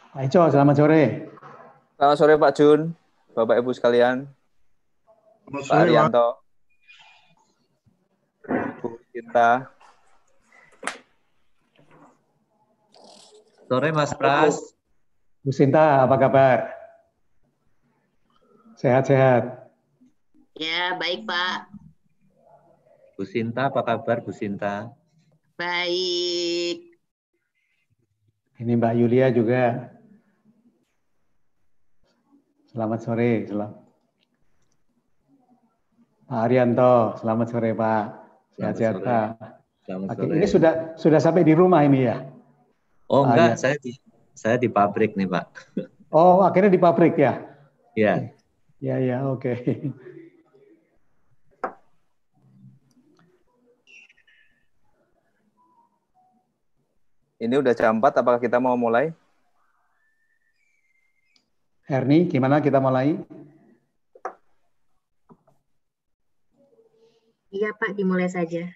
Pak Ico, selamat sore. Selamat sore Pak Jun, Bapak Ibu sekalian, Selamat Pak sore, Pak. Arianto, Bu Cinta. Sore Mas Pras. Bu Sinta, apa kabar? Sehat-sehat? Ya, baik Pak. Bu Sinta, apa kabar Bu Sinta? Baik. Ini Mbak Yulia juga. Selamat sore. Pak Arianto, selamat sore Pak. Sehat-sehat Pak. Selamat Oke, sore. ini sudah sampai di rumah ini ya? Oh Pak enggak, Arianto. saya di pabrik nih Pak. Oh, akhirnya di pabrik ya? Iya. Ya, oke. Ini udah jam 4, apakah kita mau mulai? Herni, gimana kita mulai? Iya Pak, dimulai saja.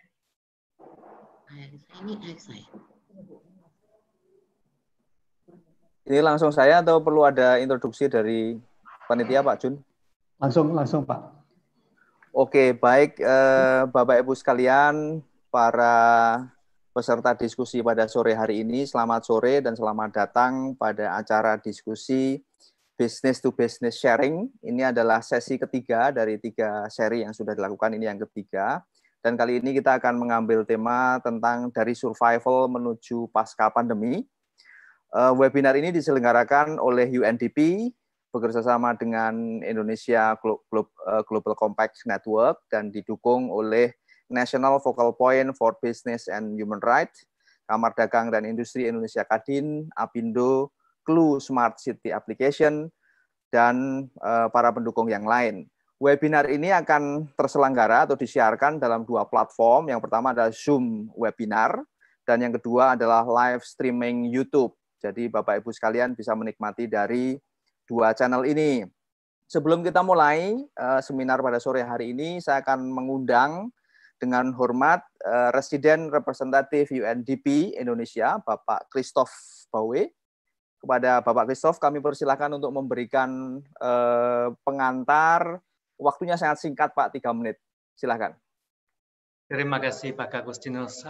Ini langsung saya atau perlu ada introduksi dari panitia Pak Jun? Langsung Pak. Oke, baik Bapak Ibu sekalian, para peserta diskusi pada sore hari ini, selamat sore dan selamat datang pada acara diskusi Business to Business Sharing. Ini adalah sesi ketiga dari 3 seri yang sudah dilakukan, ini yang ketiga. Dan kali ini kita akan mengambil tema tentang dari survival menuju pasca pandemi. Webinar ini diselenggarakan oleh UNDP, bekerjasama dengan Indonesia Global Compact Network, dan didukung oleh National Focal Point for Business and Human Rights, Kamar Dagang dan Industri Indonesia Kadin, Apindo, Clue Smart City Application, dan para pendukung yang lain. Webinar ini akan terselenggara atau disiarkan dalam 2 platform. Yang pertama adalah Zoom Webinar, dan yang kedua adalah live streaming YouTube. Jadi Bapak Ibu sekalian bisa menikmati dari 2 channel ini. Sebelum kita mulai seminar pada sore hari ini, saya akan mengundang dengan hormat Residen Representatif UNDP Indonesia, Bapak Christoph Bawe. Kepada Bapak Christoph, kami persilahkan untuk memberikan pengantar. Waktunya sangat singkat, Pak, 3 menit. Silakan. Terima kasih Pak Agustinus.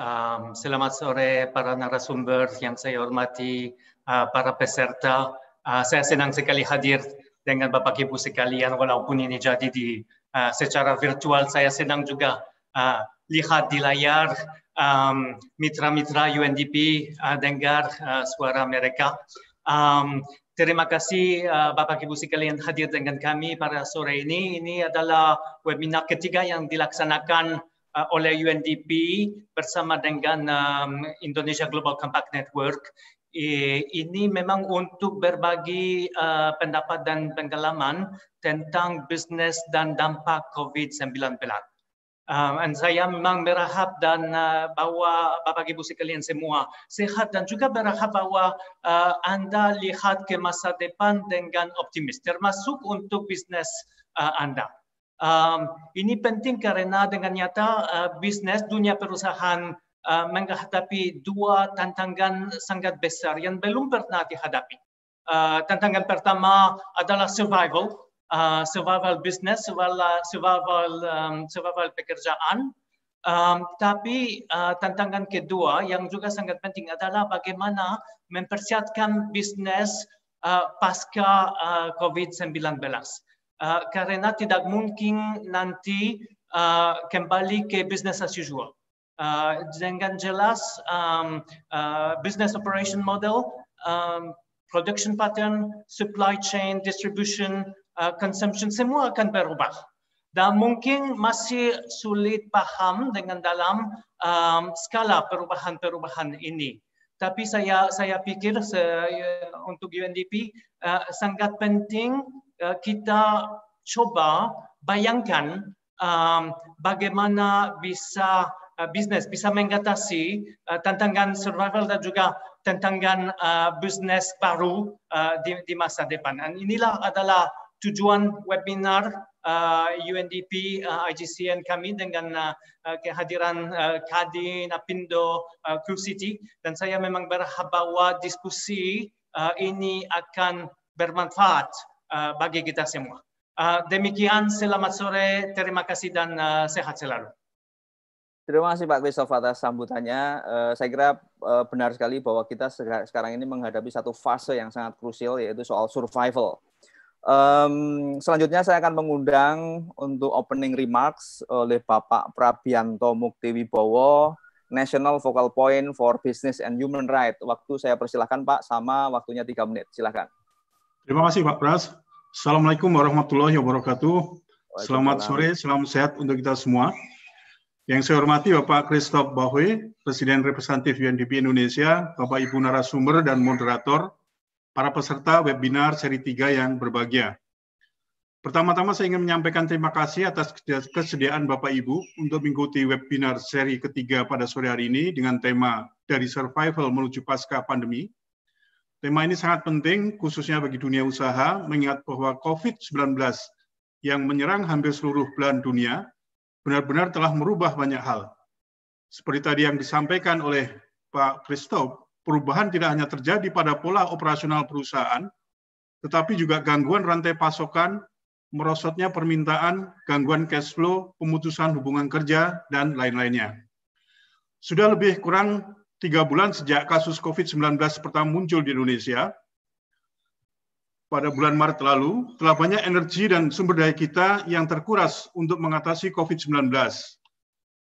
Selamat sore para narasumber yang saya hormati, para peserta. Saya senang sekali hadir dengan Bapak Ibu sekalian, walaupun ini jadi secara virtual. Saya senang juga lihat di layar mitra-mitra UNDP, dengar suara mereka. Terima kasih Bapak Ibu sekalian hadir dengan kami pada sore ini. Ini adalah webinar ketiga yang dilaksanakan oleh UNDP bersama dengan Indonesia Global Compact Network. Ini memang untuk berbagi pendapat dan pengalaman tentang bisnis dan dampak COVID-19. Dan saya memang berharap dan bahwa Bapak Ibu sekalian semua sehat, dan juga berharap bahwa Anda lihat ke masa depan dengan optimis, termasuk untuk bisnis Anda. Ini penting karena dengan nyata bisnis dunia perusahaan menghadapi 2 tantangan sangat besar yang belum pernah dihadapi. Tantangan pertama adalah survival business, survival pekerjaan. Tapi tantangan kedua yang juga sangat penting adalah bagaimana mempersiapkan bisnis pasca COVID-19. Karena tidak mungkin nanti kembali ke business as usual. Dengan jelas business operation model, production pattern, supply chain, distribution, consumption, semua akan berubah. Dan mungkin masih sulit paham dengan dalam skala perubahan ini. Tapi saya pikir untuk UNDP sangat penting kita coba bayangkan bagaimana bisnis bisa mengatasi tantangan survival dan juga tantangan bisnis baru di masa depan. Dan inilah adalah tujuan webinar UNDP IGCN kami dengan kehadiran Kadin, Apindo, Crew City, dan saya memang berharap bahwa diskusi ini akan bermanfaat bagi kita semua. Demikian, selamat sore, terima kasih dan sehat selalu. Terima kasih Pak Christoph atas sambutannya. Saya kira benar sekali bahwa kita sekarang ini menghadapi satu fase yang sangat krusial, yaitu soal survival. Selanjutnya saya akan mengundang untuk opening remarks oleh Bapak Prabianto Muktiwibowo, National Focal Point for Business and Human Rights. Waktu saya persilahkan Pak, sama waktunya 3 menit. Silakan. Terima kasih Pak Pras. Assalamualaikum warahmatullahi wabarakatuh. Selamat sore, salam sehat untuk kita semua. Yang saya hormati Bapak Christoph Bahoe, Presiden Representatif UNDP Indonesia, Bapak Ibu narasumber dan moderator, para peserta webinar seri 3 yang berbahagia. Pertama-tama saya ingin menyampaikan terima kasih atas kesediaan Bapak Ibu untuk mengikuti webinar seri ketiga pada sore hari ini dengan tema dari survival menuju pasca pandemi. Tema ini sangat penting khususnya bagi dunia usaha, mengingat bahwa COVID-19 yang menyerang hampir seluruh belahan dunia benar-benar telah merubah banyak hal. Seperti tadi yang disampaikan oleh Pak Christoph, perubahan tidak hanya terjadi pada pola operasional perusahaan, tetapi juga gangguan rantai pasokan, merosotnya permintaan, gangguan cash flow, pemutusan hubungan kerja, dan lain-lainnya. Sudah lebih kurang 3 bulan sejak kasus COVID-19 pertama muncul di Indonesia, pada bulan Maret lalu, telah banyak energi dan sumber daya kita yang terkuras untuk mengatasi COVID-19.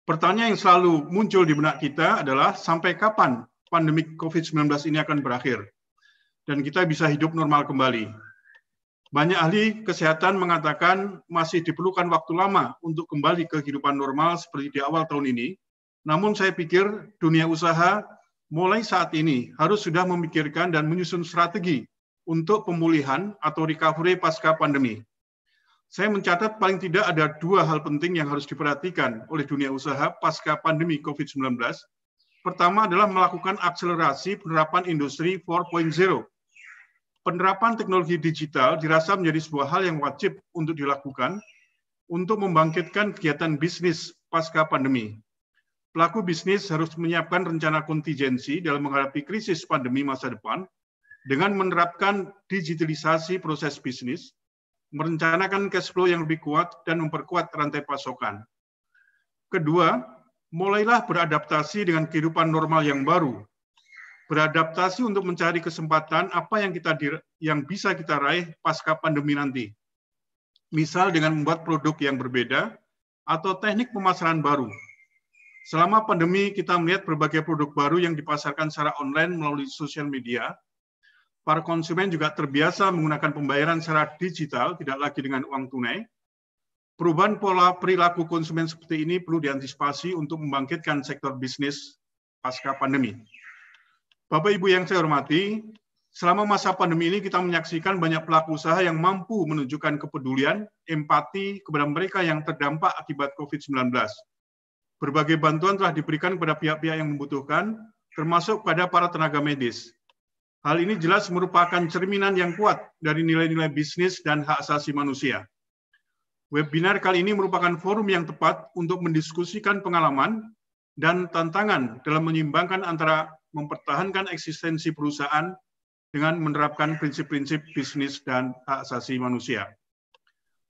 Pertanyaan yang selalu muncul di benak kita adalah sampai kapan pandemi COVID-19 ini akan berakhir dan kita bisa hidup normal kembali. Banyak ahli kesehatan mengatakan masih diperlukan waktu lama untuk kembali ke kehidupan normal seperti di awal tahun ini. Namun saya pikir dunia usaha mulai saat ini harus sudah memikirkan dan menyusun strategi untuk pemulihan atau recovery pasca pandemi. Saya mencatat paling tidak ada 2 hal penting yang harus diperhatikan oleh dunia usaha pasca pandemi COVID-19. Pertama adalah melakukan akselerasi penerapan industri 4.0. Penerapan teknologi digital dirasa menjadi sebuah hal yang wajib untuk dilakukan untuk membangkitkan kegiatan bisnis pasca pandemi. Pelaku bisnis harus menyiapkan rencana kontingensi dalam menghadapi krisis pandemi masa depan dengan menerapkan digitalisasi proses bisnis, merencanakan cash flow yang lebih kuat, dan memperkuat rantai pasokan. Kedua, mulailah beradaptasi dengan kehidupan normal yang baru. Beradaptasi untuk mencari kesempatan apa yang bisa kita raih pasca pandemi nanti. Misal dengan membuat produk yang berbeda atau teknik pemasaran baru. Selama pandemi kita melihat berbagai produk baru yang dipasarkan secara online melalui sosial media. Para konsumen juga terbiasa menggunakan pembayaran secara digital, tidak lagi dengan uang tunai. Perubahan pola perilaku konsumen seperti ini perlu diantisipasi untuk membangkitkan sektor bisnis pasca pandemi. Bapak Ibu yang saya hormati, selama masa pandemi ini kita menyaksikan banyak pelaku usaha yang mampu menunjukkan kepedulian, empati kepada mereka yang terdampak akibat COVID-19. Berbagai bantuan telah diberikan kepada pihak-pihak yang membutuhkan, termasuk pada para tenaga medis. Hal ini jelas merupakan cerminan yang kuat dari nilai-nilai bisnis dan hak asasi manusia. Webinar kali ini merupakan forum yang tepat untuk mendiskusikan pengalaman dan tantangan dalam menyimbangkan antara mempertahankan eksistensi perusahaan dengan menerapkan prinsip-prinsip bisnis dan hak asasi manusia.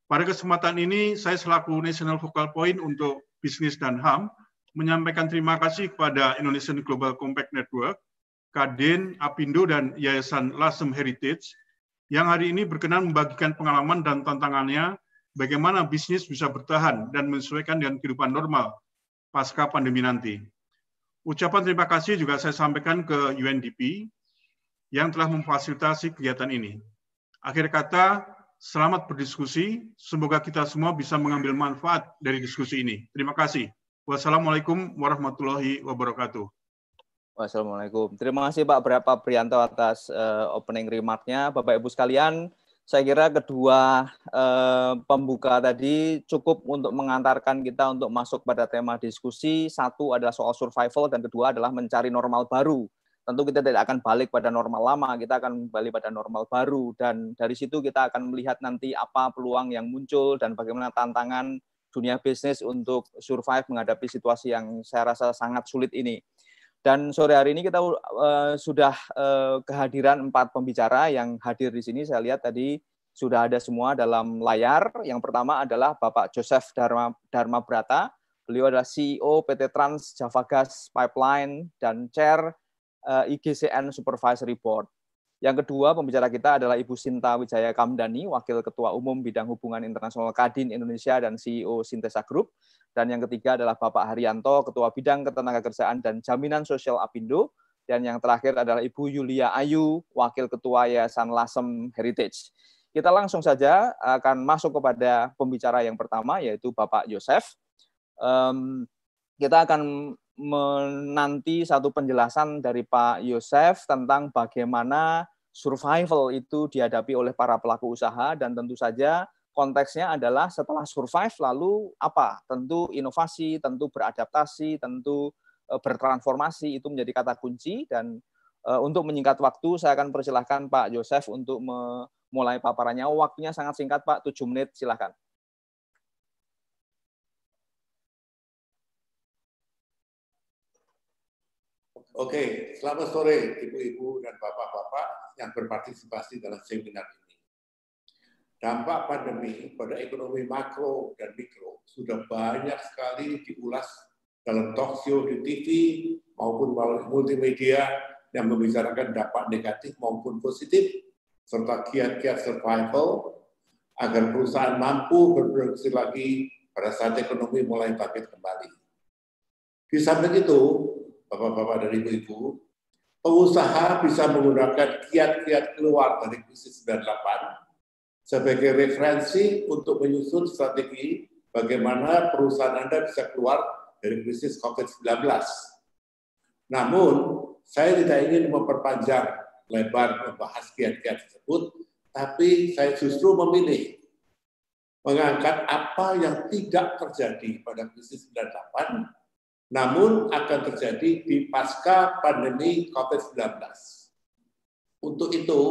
Pada kesempatan ini, saya selaku National Focal Point untuk Bisnis dan HAM menyampaikan terima kasih kepada Indonesian Global Compact Network, Kadin, Apindo, dan Yayasan Lasem Heritage yang hari ini berkenan membagikan pengalaman dan tantangannya bagaimana bisnis bisa bertahan dan menyesuaikan dengan kehidupan normal pasca pandemi nanti. Ucapan terima kasih juga saya sampaikan ke UNDP yang telah memfasilitasi kegiatan ini. Akhir kata, selamat berdiskusi. Semoga kita semua bisa mengambil manfaat dari diskusi ini. Terima kasih. Wassalamualaikum warahmatullahi wabarakatuh. Wassalamualaikum. Terima kasih Pak Prabianto atas opening remark-nya. Bapak Ibu sekalian, saya kira kedua pembuka tadi cukup untuk mengantarkan kita untuk masuk pada tema diskusi. Satu adalah soal survival dan kedua adalah mencari normal baru tentu kita tidak akan balik pada normal lama, kita akan kembali pada normal baru, dan dari situ kita akan melihat nanti apa peluang yang muncul dan bagaimana tantangan dunia bisnis untuk survive menghadapi situasi yang saya rasa sangat sulit ini. Dan sore hari ini kita sudah kehadiran 4 pembicara yang hadir di sini. Saya lihat tadi sudah ada semua dalam layar. Yang pertama adalah Bapak Joseph Dharma Brata. Beliau adalah CEO PT Trans Java Gas Pipeline dan Chair IGCN Supervisory Board. Yang kedua pembicara kita adalah Ibu Sinta Wijaya Kamdani, Wakil Ketua Umum Bidang Hubungan Internasional Kadin Indonesia dan CEO Sintesa Group. Dan yang ketiga adalah Bapak Haryanto, Ketua Bidang Ketenagakerjaan dan Jaminan Sosial Apindo. Dan yang terakhir adalah Ibu Yulia Ayu, Wakil Ketua Yayasan Lasem Heritage. Kita langsung saja akan masuk kepada pembicara yang pertama, yaitu Bapak Yosef. Kita akan menanti satu penjelasan dari Pak Yosef tentang bagaimana survival itu dihadapi oleh para pelaku usaha, dan tentu saja konteksnya adalah setelah survive lalu apa? Tentu inovasi, tentu beradaptasi, tentu bertransformasi, itu menjadi kata kunci. Dan untuk menyingkat waktu, saya akan persilahkan Pak Yosef untuk mulai paparannya. Waktunya sangat singkat, Pak, 7 menit, silakan. Oke, selamat sore Ibu-ibu dan Bapak-bapak yang berpartisipasi dalam seminar ini. Dampak pandemi pada ekonomi makro dan mikro sudah banyak sekali diulas dalam talk show di TV maupun multimedia yang membicarakan dampak negatif maupun positif, serta kiat-kiat survival agar perusahaan mampu berproduksi lagi pada saat ekonomi mulai bangkit kembali. Di samping itu, Bapak-bapak dan Ibu-ibu, pengusaha bisa menggunakan kiat-kiat keluar dari krisis 98 sebagai referensi untuk menyusun strategi bagaimana perusahaan Anda bisa keluar dari krisis COVID-19. Namun, saya tidak ingin memperpanjang lebar membahas kiat-kiat tersebut, tapi saya justru memilih mengangkat apa yang tidak terjadi pada krisis 98, namun akan terjadi di pasca pandemi COVID-19. Untuk itu,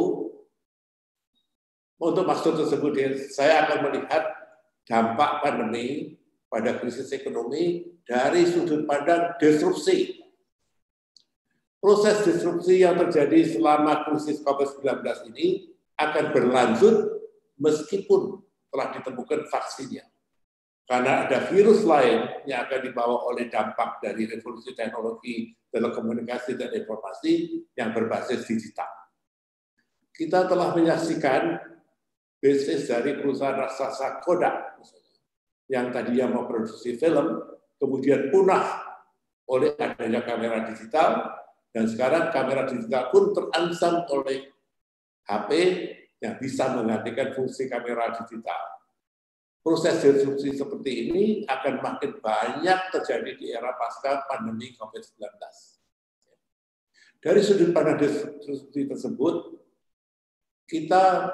untuk maksud tersebut, saya akan melihat dampak pandemi pada krisis ekonomi dari sudut pandang disrupsi. Proses disrupsi yang terjadi selama krisis COVID-19 ini akan berlanjut meskipun telah ditemukan vaksinnya. Karena ada virus lain yang akan dibawa oleh dampak dari revolusi teknologi, telekomunikasi, dan informasi yang berbasis digital. Kita telah menyaksikan bisnis dari perusahaan raksasa Kodak, yang tadinya memproduksi film, kemudian punah oleh adanya kamera digital, dan sekarang kamera digital pun terancam oleh HP yang bisa menggantikan fungsi kamera digital. Proses disrupsi seperti ini akan makin banyak terjadi di era pasca pandemi COVID-19. Dari sudut pandang disrupsi tersebut, kita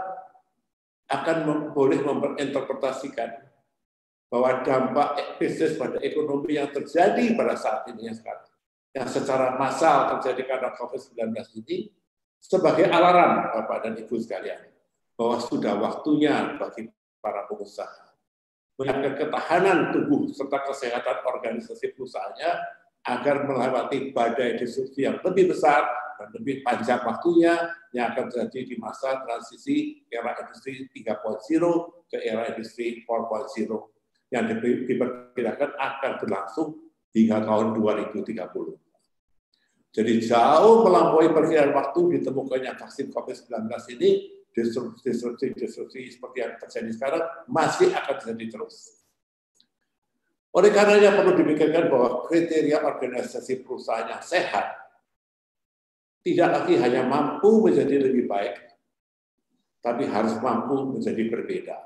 akan boleh memperinterpretasikan bahwa dampak bisnis pada ekonomi yang terjadi pada saat ini yang secara massal terjadi karena COVID-19 ini sebagai alarm Bapak dan Ibu sekalian bahwa sudah waktunya bagi para pengusaha menjaga ketahanan tubuh serta kesehatan organisasi perusahaannya agar melewati badai disrupsi yang lebih besar dan lebih panjang waktunya yang akan terjadi di masa transisi era industri 3.0 ke era industri 4.0 yang diperkirakan akan berlangsung hingga tahun 2030. Jadi jauh melampaui perkiraan waktu ditemukannya vaksin COVID-19 ini, disrupsi seperti yang terjadi sekarang masih akan terjadi terus. Oleh karenanya perlu dipikirkan bahwa kriteria organisasi perusahaan yang sehat tidak lagi hanya mampu menjadi lebih baik, tapi harus mampu menjadi berbeda.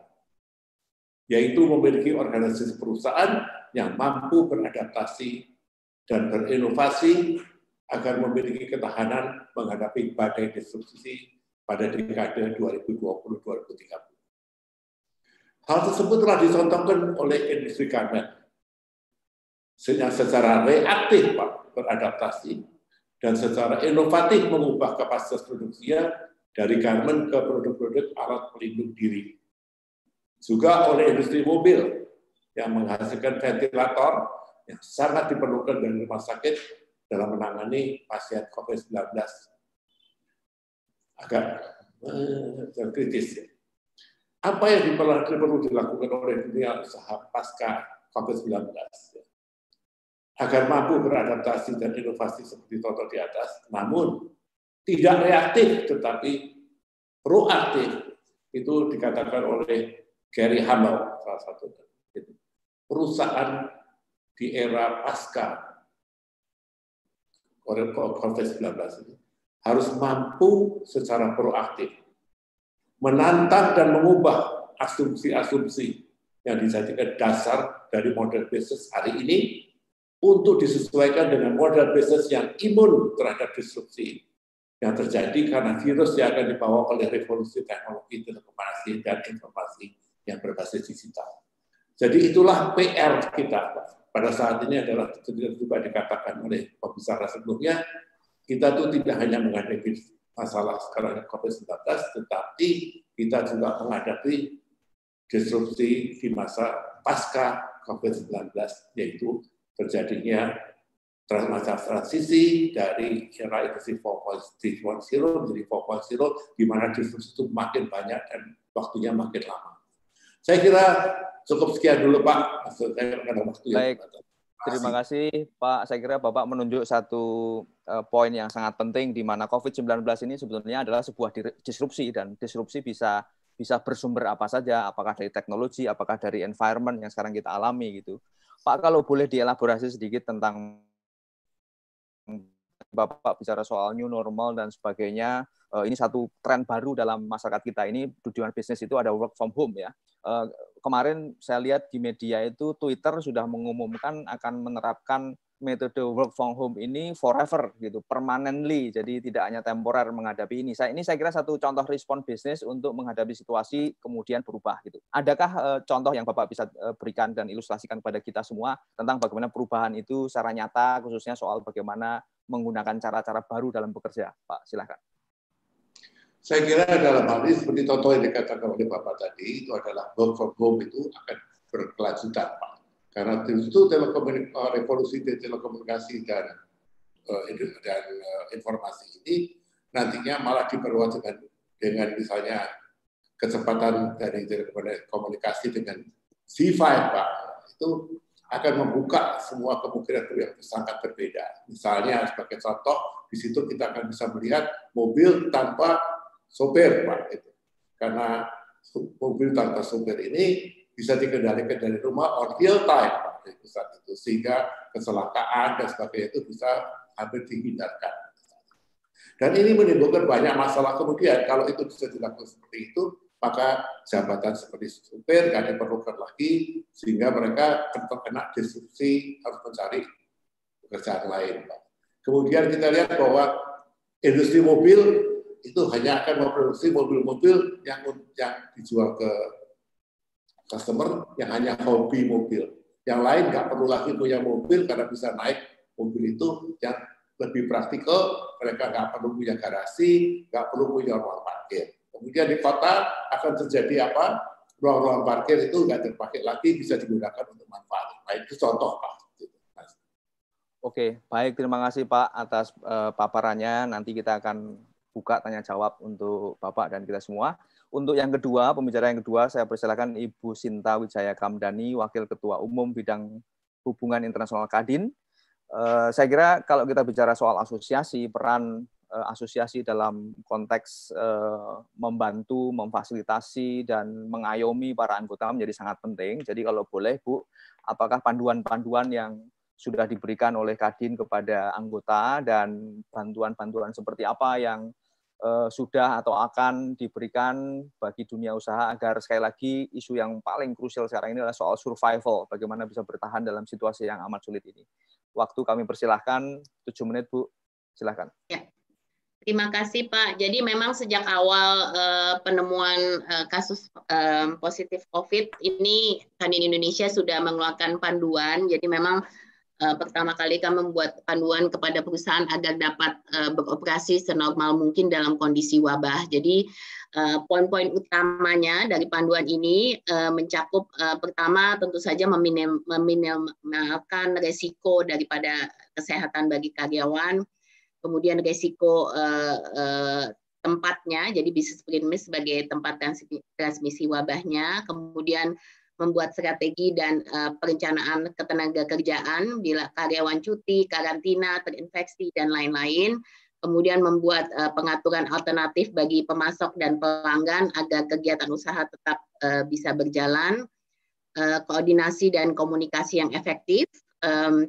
Yaitu memiliki organisasi perusahaan yang mampu beradaptasi dan berinovasi agar memiliki ketahanan menghadapi badai disrupsi pada dekade 2020-2030. Hal tersebut telah dicontohkan oleh industri garment yang secara reaktif Pak, beradaptasi dan secara inovatif mengubah kapasitas produksinya dari garment ke produk-produk alat pelindung diri. Juga oleh industri mobil yang menghasilkan ventilator yang sangat diperlukan dari rumah sakit dalam menangani pasien COVID-19. Agak kritis. Apa yang perlu dilakukan oleh dunia usaha pasca COVID-19 agar mampu beradaptasi dan inovasi seperti contoh di atas, namun tidak reaktif tetapi proaktif, itu dikatakan oleh Gary Hamel, salah satu perusahaan di era pasca COVID-19 ini harus mampu secara proaktif menantang dan mengubah asumsi-asumsi yang dijadikan dasar dari model bisnis hari ini untuk disesuaikan dengan model bisnis yang imun terhadap disrupsi yang terjadi karena virus yang akan dibawa oleh revolusi teknologi, telekomunikasi, dan informasi yang berbasis digital. Jadi itulah PR kita pada saat ini adalah juga dikatakan oleh pembicara sebelumnya, kita tuh tidak hanya menghadapi masalah sekarang COVID-19, tetapi kita juga menghadapi disrupsi di masa pasca COVID-19, yaitu terjadinya masa transisi dari era industri 4.0 menjadi 4.0, di mana disrupsi itu makin banyak dan waktunya makin lama. Saya kira cukup sekian dulu, Pak. Saya ada waktu. Baik. Terima kasih, Pak. Saya kira Bapak menunjuk satu poin yang sangat penting, di mana COVID-19 ini sebetulnya adalah sebuah disrupsi, dan disrupsi bisa bersumber apa saja, apakah dari teknologi, apakah dari environment yang sekarang kita alami gitu. Pak, kalau boleh dielaborasi sedikit tentang Bapak bicara soal new normal dan sebagainya, ini satu tren baru dalam masyarakat kita ini, tujuan bisnis itu ada work from home ya. Kemarin saya lihat di media itu Twitter sudah mengumumkan akan menerapkan metode work from home ini forever gitu, permanently, jadi tidak hanya temporer menghadapi ini. Ini saya kira satu contoh respon bisnis untuk menghadapi situasi kemudian berubah gitu. Adakah contoh yang Bapak bisa berikan dan ilustrasikan kepada kita semua tentang bagaimana perubahan itu secara nyata, khususnya soal bagaimana menggunakan cara-cara baru dalam bekerja, Pak? Silakan. Saya kira dalam hal ini seperti contoh yang dikatakan oleh Bapak tadi, itu adalah work from home itu akan berkelanjutan, Pak. Karena itu revolusi telekomunikasi dan informasi ini nantinya malah diperluas dengan misalnya kecepatan dari telekomunikasi dengan C5, Pak. Itu akan membuka semua kemungkinan yang sangat berbeda. Misalnya sebagai contoh, di situ kita akan bisa melihat mobil tanpa sopir, Pak. Karena mobil tanpa sopir ini bisa dikendalikan dari rumah on real time, Pak. Sehingga kecelakaan dan sebagainya itu bisa hampir dihindarkan. Dan ini menimbulkan banyak masalah kemudian. Kalau itu bisa dilakukan seperti itu, maka jabatan seperti supir tidak diperlukan lagi, sehingga mereka terkena disrupsi, harus mencari pekerjaan lain, Pak. Kemudian kita lihat bahwa industri mobil itu hanya akan memproduksi mobil-mobil yang dijual ke customer yang hanya hobi mobil. Yang lain nggak perlu lagi punya mobil karena bisa naik mobil itu yang lebih praktikal. Mereka nggak perlu punya garasi, nggak perlu punya ruang parkir. Kemudian di kota akan terjadi apa? Ruang-ruang parkir itu nggak terpakai lagi, bisa digunakan untuk manfaat. Nah, itu contoh, Pak. Oke, baik. Terima kasih, Pak, atas paparannya. Nanti kita akan buka tanya jawab untuk Bapak dan kita semua. Untuk yang kedua, pembicara yang kedua, saya persilakan Ibu Sinta Wijaya Kamdani, Wakil Ketua Umum Bidang Hubungan Internasional Kadin. Saya kira kalau kita bicara soal asosiasi, peran asosiasi dalam konteks membantu, memfasilitasi, dan mengayomi para anggota menjadi sangat penting. Jadi kalau boleh, Bu, apakah panduan-panduan yang sudah diberikan oleh Kadin kepada anggota dan bantuan-bantuan seperti apa yang sudah atau akan diberikan bagi dunia usaha agar sekali lagi isu yang paling krusial sekarang ini adalah soal survival, bagaimana bisa bertahan dalam situasi yang amat sulit ini. Waktu kami persilahkan 7 menit, Bu. Silahkan. Ya. Terima kasih, Pak. Jadi memang sejak awal penemuan kasus positif COVID ini, Kadin Indonesia sudah mengeluarkan panduan. Jadi memang pertama kali kami membuat panduan kepada perusahaan agar dapat beroperasi senormal mungkin dalam kondisi wabah. Jadi poin-poin utamanya dari panduan ini mencakup pertama tentu saja meminimalkan resiko daripada kesehatan bagi karyawan, kemudian resiko tempatnya, jadi bisnis premise sebagai tempat transmisi wabahnya, kemudian membuat strategi dan perencanaan ketenaga kerjaan bila karyawan cuti, karantina, terinfeksi, dan lain-lain, kemudian membuat pengaturan alternatif bagi pemasok dan pelanggan agar kegiatan usaha tetap bisa berjalan, koordinasi dan komunikasi yang efektif,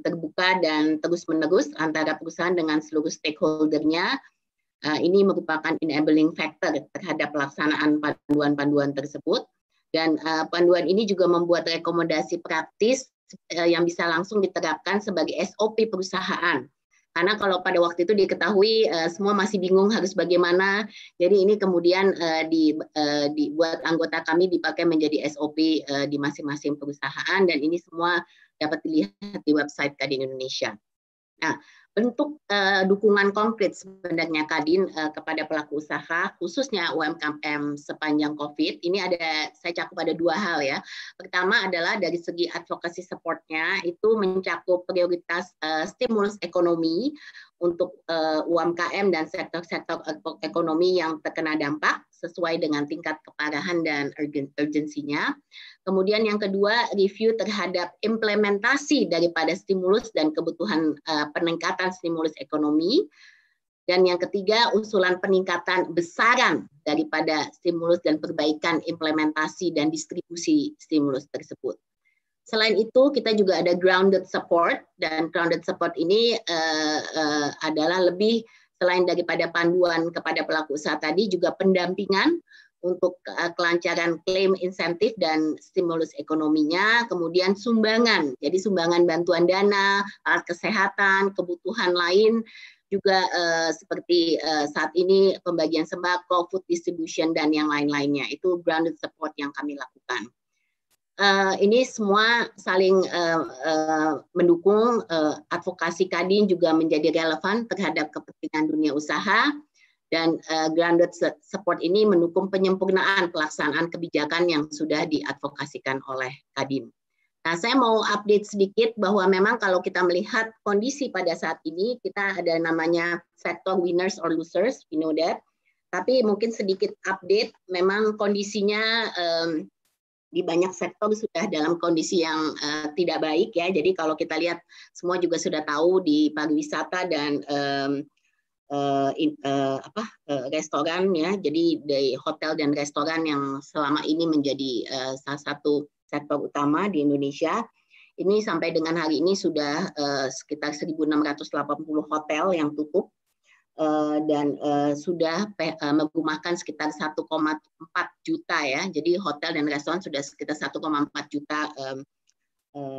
terbuka dan terus-menerus antara perusahaan dengan seluruh stakeholder-nya. Ini merupakan enabling factor terhadap pelaksanaan panduan-panduan tersebut. Dan panduan ini juga membuat rekomendasi praktis yang bisa langsung diterapkan sebagai SOP perusahaan. Karena kalau pada waktu itu diketahui semua masih bingung harus bagaimana, jadi ini kemudian dibuat anggota kami dipakai menjadi SOP di masing-masing perusahaan, dan ini semua dapat dilihat di website Kadin Indonesia. Nah, bentuk dukungan konkret sebenarnya Kadin kepada pelaku usaha, khususnya UMKM sepanjang COVID, ini saya cakup ada dua hal ya. Pertama adalah dari segi advokasi supportnya, itu mencakup prioritas stimulus ekonomi untuk UMKM dan sektor-sektor ekonomi yang terkena dampak sesuai dengan tingkat keparahan dan urgensinya. Kemudian yang kedua, review terhadap implementasi daripada stimulus dan kebutuhan peningkatan stimulus ekonomi. Dan yang ketiga, usulan peningkatan besaran daripada stimulus dan perbaikan implementasi dan distribusi stimulus tersebut. Selain itu, kita juga ada grounded support, dan grounded support ini adalah lebih selain daripada panduan kepada pelaku usaha tadi, juga pendampingan untuk kelancaran klaim insentif dan stimulus ekonominya, kemudian sumbangan, jadi sumbangan bantuan dana, alat kesehatan, kebutuhan lain, juga seperti saat ini pembagian sembako, food distribution, dan yang lain-lainnya. Itu grounded support yang kami lakukan. Ini semua saling mendukung, advokasi Kadin juga menjadi relevan terhadap kepentingan dunia usaha, dan grounded support ini mendukung penyempurnaan pelaksanaan kebijakan yang sudah diadvokasikan oleh Kadin. Nah, saya mau update sedikit bahwa memang kalau kita melihat kondisi pada saat ini, kita ada namanya sektor winners or losers, we know that. Tapi mungkin sedikit update, memang kondisinya di banyak sektor sudah dalam kondisi yang tidak baik ya. Jadi kalau kita lihat semua juga sudah tahu di pariwisata dan restoran ya. Jadi di hotel dan restoran yang selama ini menjadi salah satu sektor utama di Indonesia. Ini sampai dengan hari ini sudah sekitar 1.680 hotel yang tutup. Dan sudah merumahkan sekitar 1,4 juta ya. Jadi hotel dan restoran sudah sekitar 1,4 juta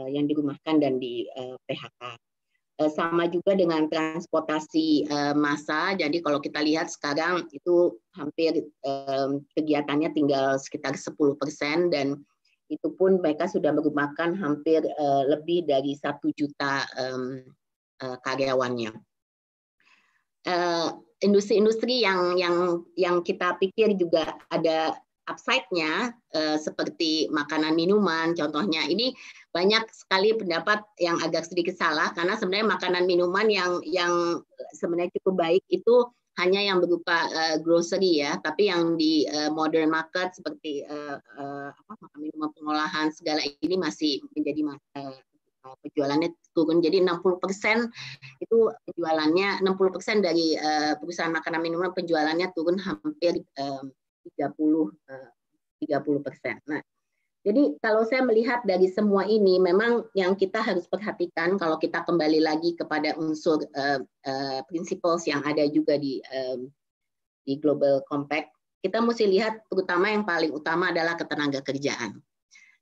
yang dirumahkan dan di PHK. Sama juga dengan transportasi massa. Jadi kalau kita lihat sekarang itu hampir kegiatannya tinggal sekitar 10%, dan itu pun mereka sudah merumahkan hampir lebih dari 1 juta karyawannya. Industri-industri yang kita pikir juga ada upside-nya seperti makanan minuman contohnya, ini banyak sekali pendapat yang agak sedikit salah, karena sebenarnya makanan minuman yang sebenarnya cukup baik itu hanya yang berupa grocery ya, tapi yang di modern market seperti makanan minuman pengolahan segala ini masih menjadi penjualannya turun. Jadi 60% itu penjualannya, 60% dari perusahaan makanan minuman penjualannya turun hampir 30%. Nah, jadi kalau saya melihat dari semua ini, memang yang kita harus perhatikan kalau kita kembali lagi kepada unsur principles yang ada juga di Global Compact, kita mesti lihat terutama yang paling utama adalah ketenaga kerjaan.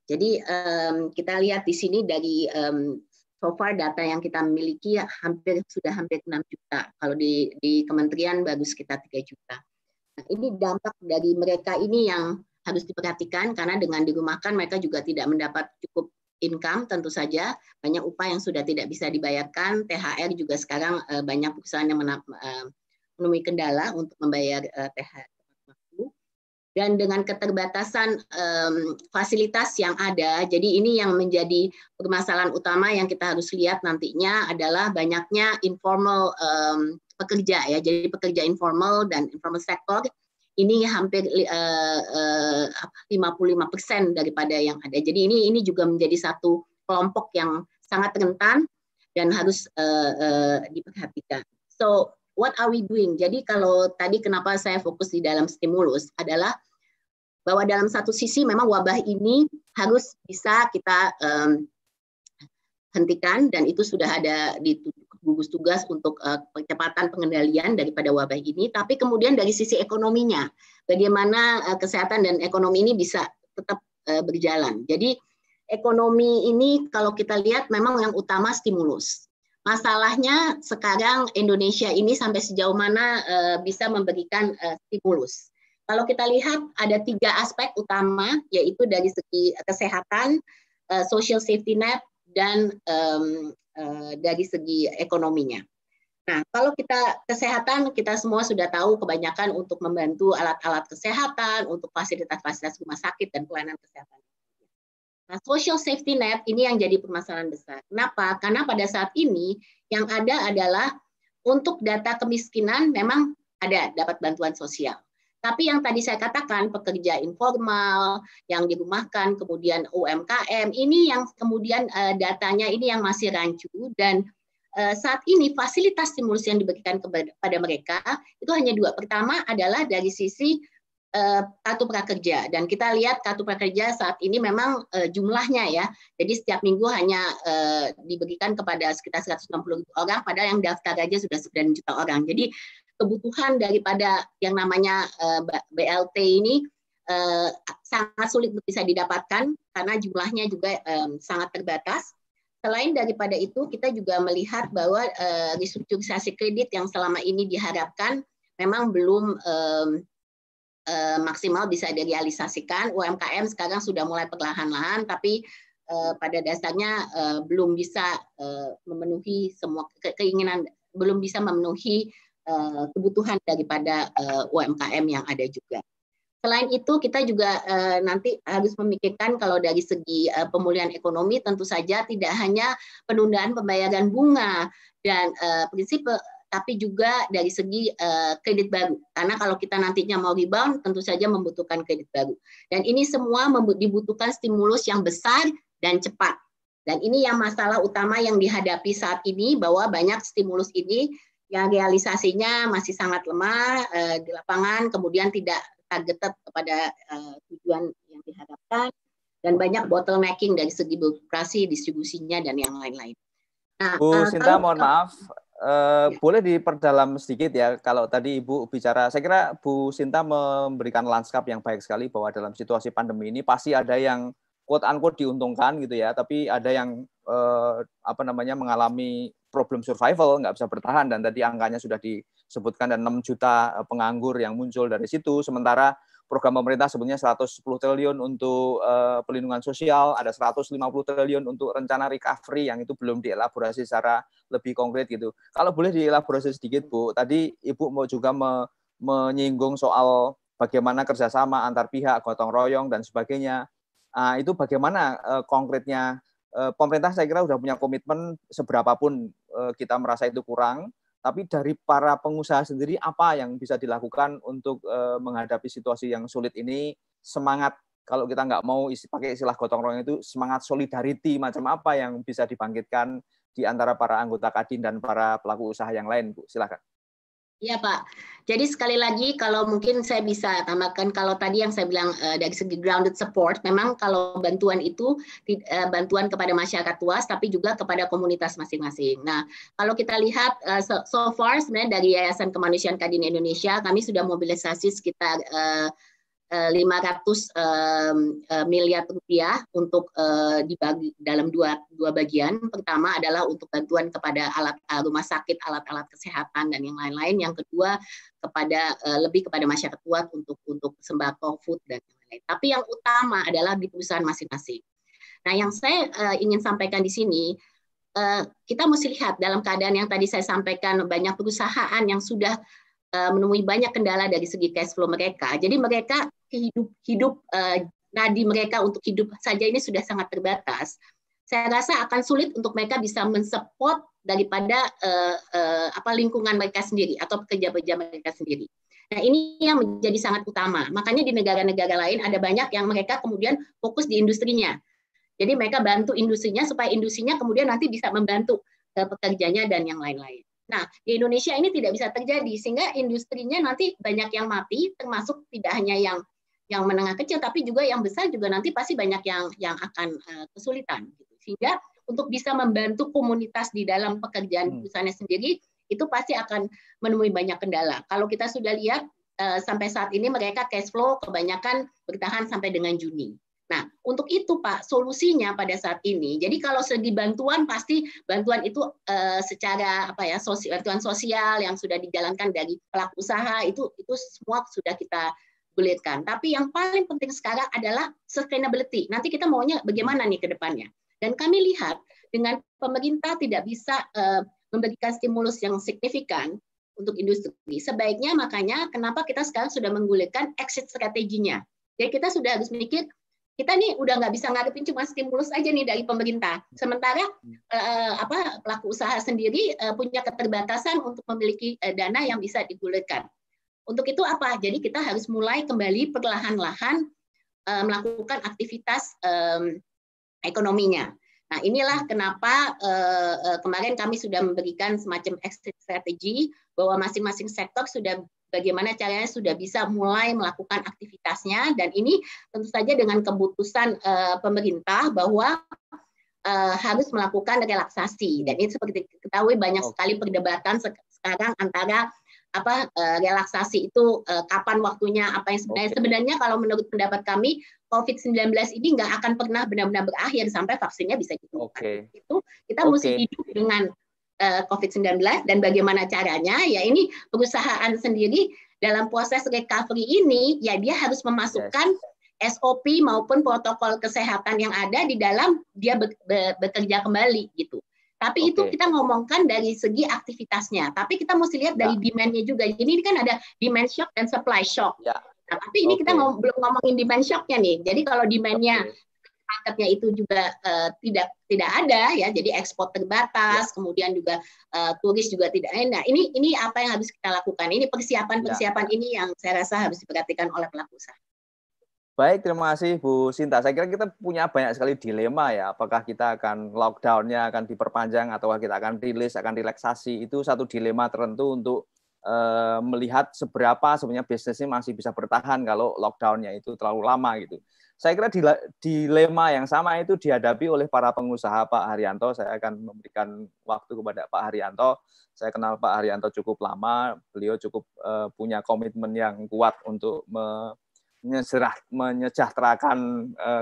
Jadi kita lihat di sini dari so far data yang kita miliki sudah hampir 6 juta. Kalau di kementerian baru sekitar 3 juta. Nah, ini dampak dari mereka ini yang harus diperhatikan, karena dengan dirumahkan mereka juga tidak mendapat cukup income tentu saja, banyak upah yang sudah tidak bisa dibayarkan, THR juga sekarang banyak perusahaan yang menemui kendala untuk membayar THR. Dan dengan keterbatasan fasilitas yang ada, jadi ini yang menjadi permasalahan utama yang kita harus lihat nantinya adalah banyaknya informal pekerja ya. Jadi pekerja informal dan informal sektor ini hampir 55% daripada yang ada. Jadi ini juga menjadi satu kelompok yang sangat rentan dan harus diperhatikan. So what are we doing? Jadi kalau tadi kenapa saya fokus di dalam stimulus adalah bahwa dalam satu sisi memang wabah ini harus bisa kita hentikan dan itu sudah ada di gugus tugas untuk percepatan pengendalian daripada wabah ini. Tapi kemudian dari sisi ekonominya, bagaimana kesehatan dan ekonomi ini bisa tetap berjalan. Jadi ekonomi ini kalau kita lihat memang yang utama stimulus. Masalahnya sekarang Indonesia ini sampai sejauh mana bisa memberikan stimulus. Kalau kita lihat ada 3 aspek utama, yaitu dari segi kesehatan, social safety net, dan dari segi ekonominya. Nah, kalau kita kesehatan, kita semua sudah tahu kebanyakan untuk membantu alat-alat kesehatan, untuk fasilitas-fasilitas rumah sakit dan pelayanan kesehatan. Nah, social safety net ini yang jadi permasalahan besar. Kenapa? Karena pada saat ini yang ada adalah untuk data kemiskinan memang ada dapat bantuan sosial. Tapi yang tadi saya katakan, pekerja informal, yang dirumahkan, kemudian UMKM, ini yang kemudian datanya ini yang masih rancu, dan saat ini fasilitas stimulus yang diberikan kepada mereka itu hanya 2. Pertama adalah dari sisi kartu prakerja, dan kita lihat kartu prakerja saat ini memang jumlahnya ya, jadi setiap minggu hanya diberikan kepada sekitar 160.000 orang, padahal yang daftar aja sudah 9 juta orang. Jadi kebutuhan daripada yang namanya BLT ini sangat sulit bisa didapatkan karena jumlahnya juga sangat terbatas. Selain daripada itu, kita juga melihat bahwa restrukturisasi kredit yang selama ini diharapkan memang belum maksimal bisa direalisasikan. UMKM sekarang sudah mulai perlahan-lahan, tapi pada dasarnya belum bisa memenuhi semua keinginan, belum bisa memenuhi kebutuhan daripada UMKM yang ada juga. Selain itu, kita juga nanti harus memikirkan kalau dari segi pemulihan ekonomi, tentu saja tidak hanya penundaan pembayaran bunga dan prinsip, tapi juga dari segi kredit baru. Karena kalau kita nantinya mau rebound, tentu saja membutuhkan kredit baru. Dan ini semua dibutuhkan stimulus yang besar dan cepat. Dan ini yang masalah utama yang dihadapi saat ini, bahwa banyak stimulus ini yang realisasinya masih sangat lemah di lapangan, kemudian tidak targeted kepada tujuan yang diharapkan, dan banyak bottlenecking dari segi birokrasi, distribusinya, dan yang lain-lain. Nah, Bu Sinta, mohon maaf, boleh diperdalam sedikit ya, kalau tadi Ibu bicara, saya kira Bu Sinta memberikan lanskap yang baik sekali, bahwa dalam situasi pandemi ini pasti ada yang quote-unquote diuntungkan gitu ya, tapi ada yang mengalami problem survival, nggak bisa bertahan, dan tadi angkanya sudah disebutkan, dan 6 juta penganggur yang muncul dari situ. Sementara program pemerintah sebetulnya 110 triliun untuk pelindungan sosial, ada 150 triliun untuk rencana recovery yang itu belum dielaborasi secara lebih konkret gitu. Kalau boleh dielaborasi sedikit, Bu, tadi Ibu mau juga menyinggung soal bagaimana kerjasama antar pihak, gotong royong dan sebagainya. Itu bagaimana konkretnya? Pemerintah saya kira sudah punya komitmen, seberapapun kita merasa itu kurang, tapi dari para pengusaha sendiri apa yang bisa dilakukan untuk menghadapi situasi yang sulit ini? Semangat, kalau kita nggak mau pakai istilah gotong royong itu, semangat solidarity macam apa yang bisa dibangkitkan di antara para anggota Kadin dan para pelaku usaha yang lain, Bu? Silakan. Iya Pak, jadi sekali lagi kalau mungkin saya bisa tambahkan, kalau tadi yang saya bilang dari segi grounded support, memang kalau bantuan itu bantuan kepada masyarakat luas, tapi juga kepada komunitas masing-masing. Nah, kalau kita lihat so far sebenarnya dari Yayasan Kemanusiaan Kadin Indonesia, kami sudah mobilisasi sekitar 500 miliar rupiah untuk dibagi dalam dua bagian. Pertama adalah untuk bantuan kepada alat rumah sakit, alat-alat kesehatan dan yang lain-lain. Yang kedua lebih kepada masyarakat luas untuk sembako, food dan lain-lain. Tapi yang utama adalah di perusahaan masing-masing. Nah, yang saya ingin sampaikan di sini, kita mesti lihat dalam keadaan yang tadi saya sampaikan, banyak perusahaan yang sudah menemui banyak kendala dari segi cash flow mereka. Jadi mereka hidup nadi mereka untuk hidup saja ini sudah sangat terbatas. Saya rasa akan sulit untuk mereka bisa mensupport daripada lingkungan mereka sendiri atau pekerja-pekerja mereka sendiri. Nah, ini yang menjadi sangat utama. Makanya di negara-negara lain ada banyak yang mereka kemudian fokus di industrinya. Jadi mereka bantu industrinya supaya industrinya kemudian nanti bisa membantu pekerjanya dan yang lain-lain. Nah, di Indonesia ini tidak bisa terjadi, sehingga industrinya nanti banyak yang mati, termasuk tidak hanya yang menengah kecil, tapi juga yang besar juga nanti pasti banyak yang akan kesulitan. Sehingga untuk bisa membantu komunitas di dalam pekerjaan perusahaannya sendiri, itu pasti akan menemui banyak kendala. Kalau kita sudah lihat, sampai saat ini mereka cash flow kebanyakan bertahan sampai dengan Juni. Nah, untuk itu Pak, solusinya pada saat ini, jadi kalau segi bantuan pasti bantuan itu secara bantuan sosial yang sudah dijalankan dari pelaku usaha itu semua sudah kita gulirkan. Tapi yang paling penting sekarang adalah sustainability. Nanti kita maunya bagaimana nih ke depannya. Dan kami lihat dengan pemerintah tidak bisa memberikan stimulus yang signifikan untuk industri. Sebaiknya makanya kenapa kita sekarang sudah menggulirkan exit strateginya. Jadi kita sudah harus mikir, kita nih udah nggak bisa ngarepin cuma stimulus aja nih dari pemerintah. Sementara pelaku usaha sendiri punya keterbatasan untuk memiliki dana yang bisa digulirkan. Untuk itu apa? Jadi kita harus mulai kembali perlahan-lahan melakukan aktivitas ekonominya. Nah, inilah kenapa kemarin kami sudah memberikan semacam exit strategy bahwa masing-masing sektor sudah bagaimana caranya sudah bisa mulai melakukan aktivitasnya, dan ini tentu saja dengan keputusan pemerintah bahwa harus melakukan relaksasi. Dan ini seperti diketahui banyak sekali perdebatan sekarang antara relaksasi itu kapan waktunya, apa yang sebenarnya kalau menurut pendapat kami COVID-19 ini nggak akan pernah benar-benar berakhir sampai vaksinnya bisa ditemukan. Itu kita mesti hidup dengan COVID-19 dan bagaimana caranya, ya ini perusahaan sendiri dalam proses recovery ini, ya dia harus memasukkan SOP maupun protokol kesehatan yang ada di dalam dia bekerja kembali gitu. Tapi itu kita ngomongkan dari segi aktivitasnya, tapi kita mesti lihat dari demand-nya juga. Ini kan ada demand shock dan supply shock. Nah, tapi ini kita belum ngomongin demand shock-nya nih. Jadi kalau demand-nya marketnya itu juga tidak ada ya, jadi ekspor terbatas, kemudian juga turis juga tidak. Nah, ini apa yang harus kita lakukan? Ini persiapan ini yang saya rasa harus diperhatikan oleh pelaku usaha. Baik, terima kasih Bu Sinta. Saya kira kita punya banyak sekali dilema ya, apakah kita akan lockdown-nya akan diperpanjang atau kita akan rilis, akan relaksasi. Itu satu dilema tertentu untuk melihat seberapa sebenarnya bisnisnya masih bisa bertahan kalau lockdown-nya itu terlalu lama gitu. Saya kira dilema yang sama itu dihadapi oleh para pengusaha Pak Haryanto. Saya akan memberikan waktu kepada Pak Haryanto. Saya kenal Pak Haryanto cukup lama, beliau cukup punya komitmen yang kuat untuk menyejahterakan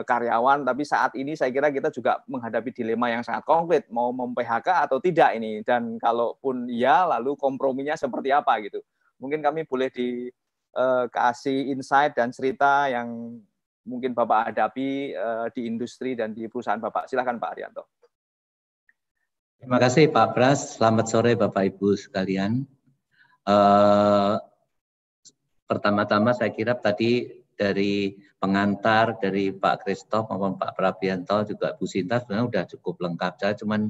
karyawan, tapi saat ini saya kira kita juga menghadapi dilema yang sangat konkret, mau mem-PHK atau tidak ini, dan kalaupun iya, lalu komprominya seperti apa gitu. Mungkin kami boleh dikasih insight dan cerita yang mungkin Bapak hadapi di industri dan di perusahaan Bapak. Silakan Pak Haryanto. Terima kasih Pak Pras, selamat sore Bapak Ibu sekalian. Pertama-tama saya kira tadi dari pengantar dari Pak Christoph maupun Pak Prabianto juga Bu Sinta sebenarnya sudah cukup lengkap. Saya cuma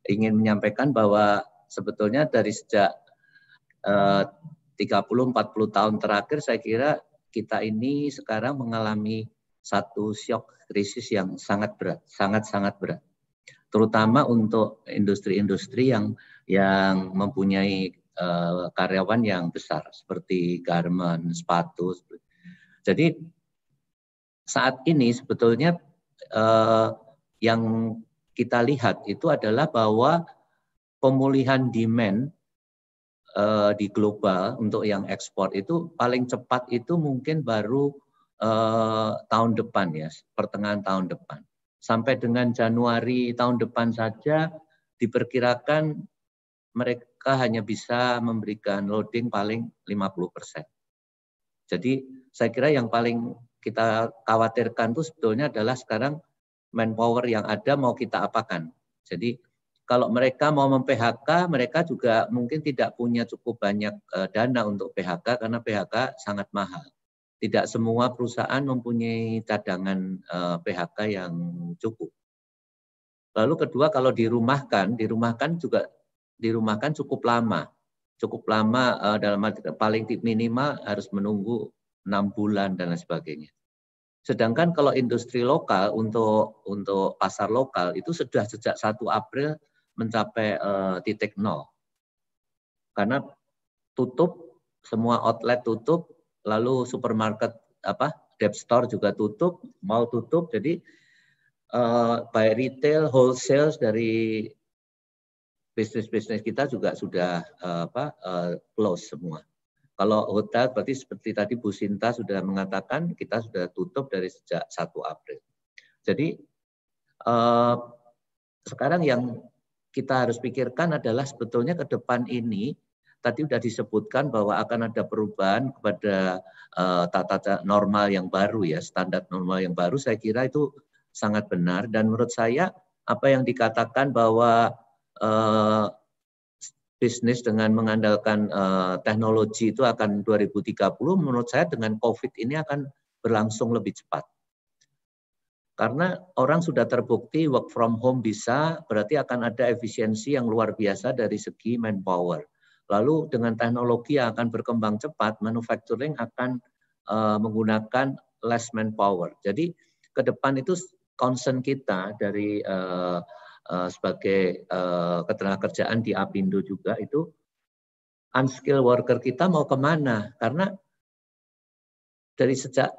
ingin menyampaikan bahwa sebetulnya dari sejak 30-40 tahun terakhir saya kira kita ini sekarang mengalami satu shock krisis yang sangat berat, sangat berat. Terutama untuk industri-industri yang mempunyai karyawan yang besar seperti garment, sepatu. Jadi saat ini sebetulnya yang kita lihat itu adalah bahwa pemulihan demand di global untuk yang ekspor itu paling cepat itu mungkin baru tahun depan ya, pertengahan tahun depan. Sampai dengan Januari tahun depan saja diperkirakan mereka hanya bisa memberikan loading paling 50%. Jadi saya kira yang paling kita khawatirkan itu sebetulnya adalah sekarang manpower yang ada mau kita apakan. Jadi kalau mereka mau mem-PHK, mereka juga mungkin tidak punya cukup banyak dana untuk PHK karena PHK sangat mahal. Tidak semua perusahaan mempunyai cadangan PHK yang cukup. Lalu kedua, kalau dirumahkan cukup lama. Cukup lama dalam arti paling minimal harus menunggu 6 bulan dan lain sebagainya. Sedangkan kalau industri lokal untuk pasar lokal itu sudah sejak 1 April mencapai titik nol. Karena tutup, semua outlet tutup, lalu supermarket dep store juga tutup, mall tutup, jadi baik retail, wholesale dari bisnis-bisnis kita juga sudah close semua. Kalau hotel berarti seperti tadi Bu Sinta sudah mengatakan kita sudah tutup dari sejak 1 April. Jadi sekarang yang kita harus pikirkan adalah sebetulnya ke depan ini tadi sudah disebutkan bahwa akan ada perubahan kepada tata normal yang baru ya, standar normal yang baru. Saya kira itu sangat benar dan menurut saya apa yang dikatakan bahwa bisnis dengan mengandalkan teknologi itu akan 2030, menurut saya dengan COVID ini akan berlangsung lebih cepat. Karena orang sudah terbukti work from home bisa, berarti akan ada efisiensi yang luar biasa dari segi manpower. Lalu dengan teknologi yang akan berkembang cepat, manufacturing akan menggunakan less manpower. Jadi ke depan itu concern kita dari sebagai ketenagakerjaan di Apindo juga itu unskilled worker kita mau kemana? Karena dari sejak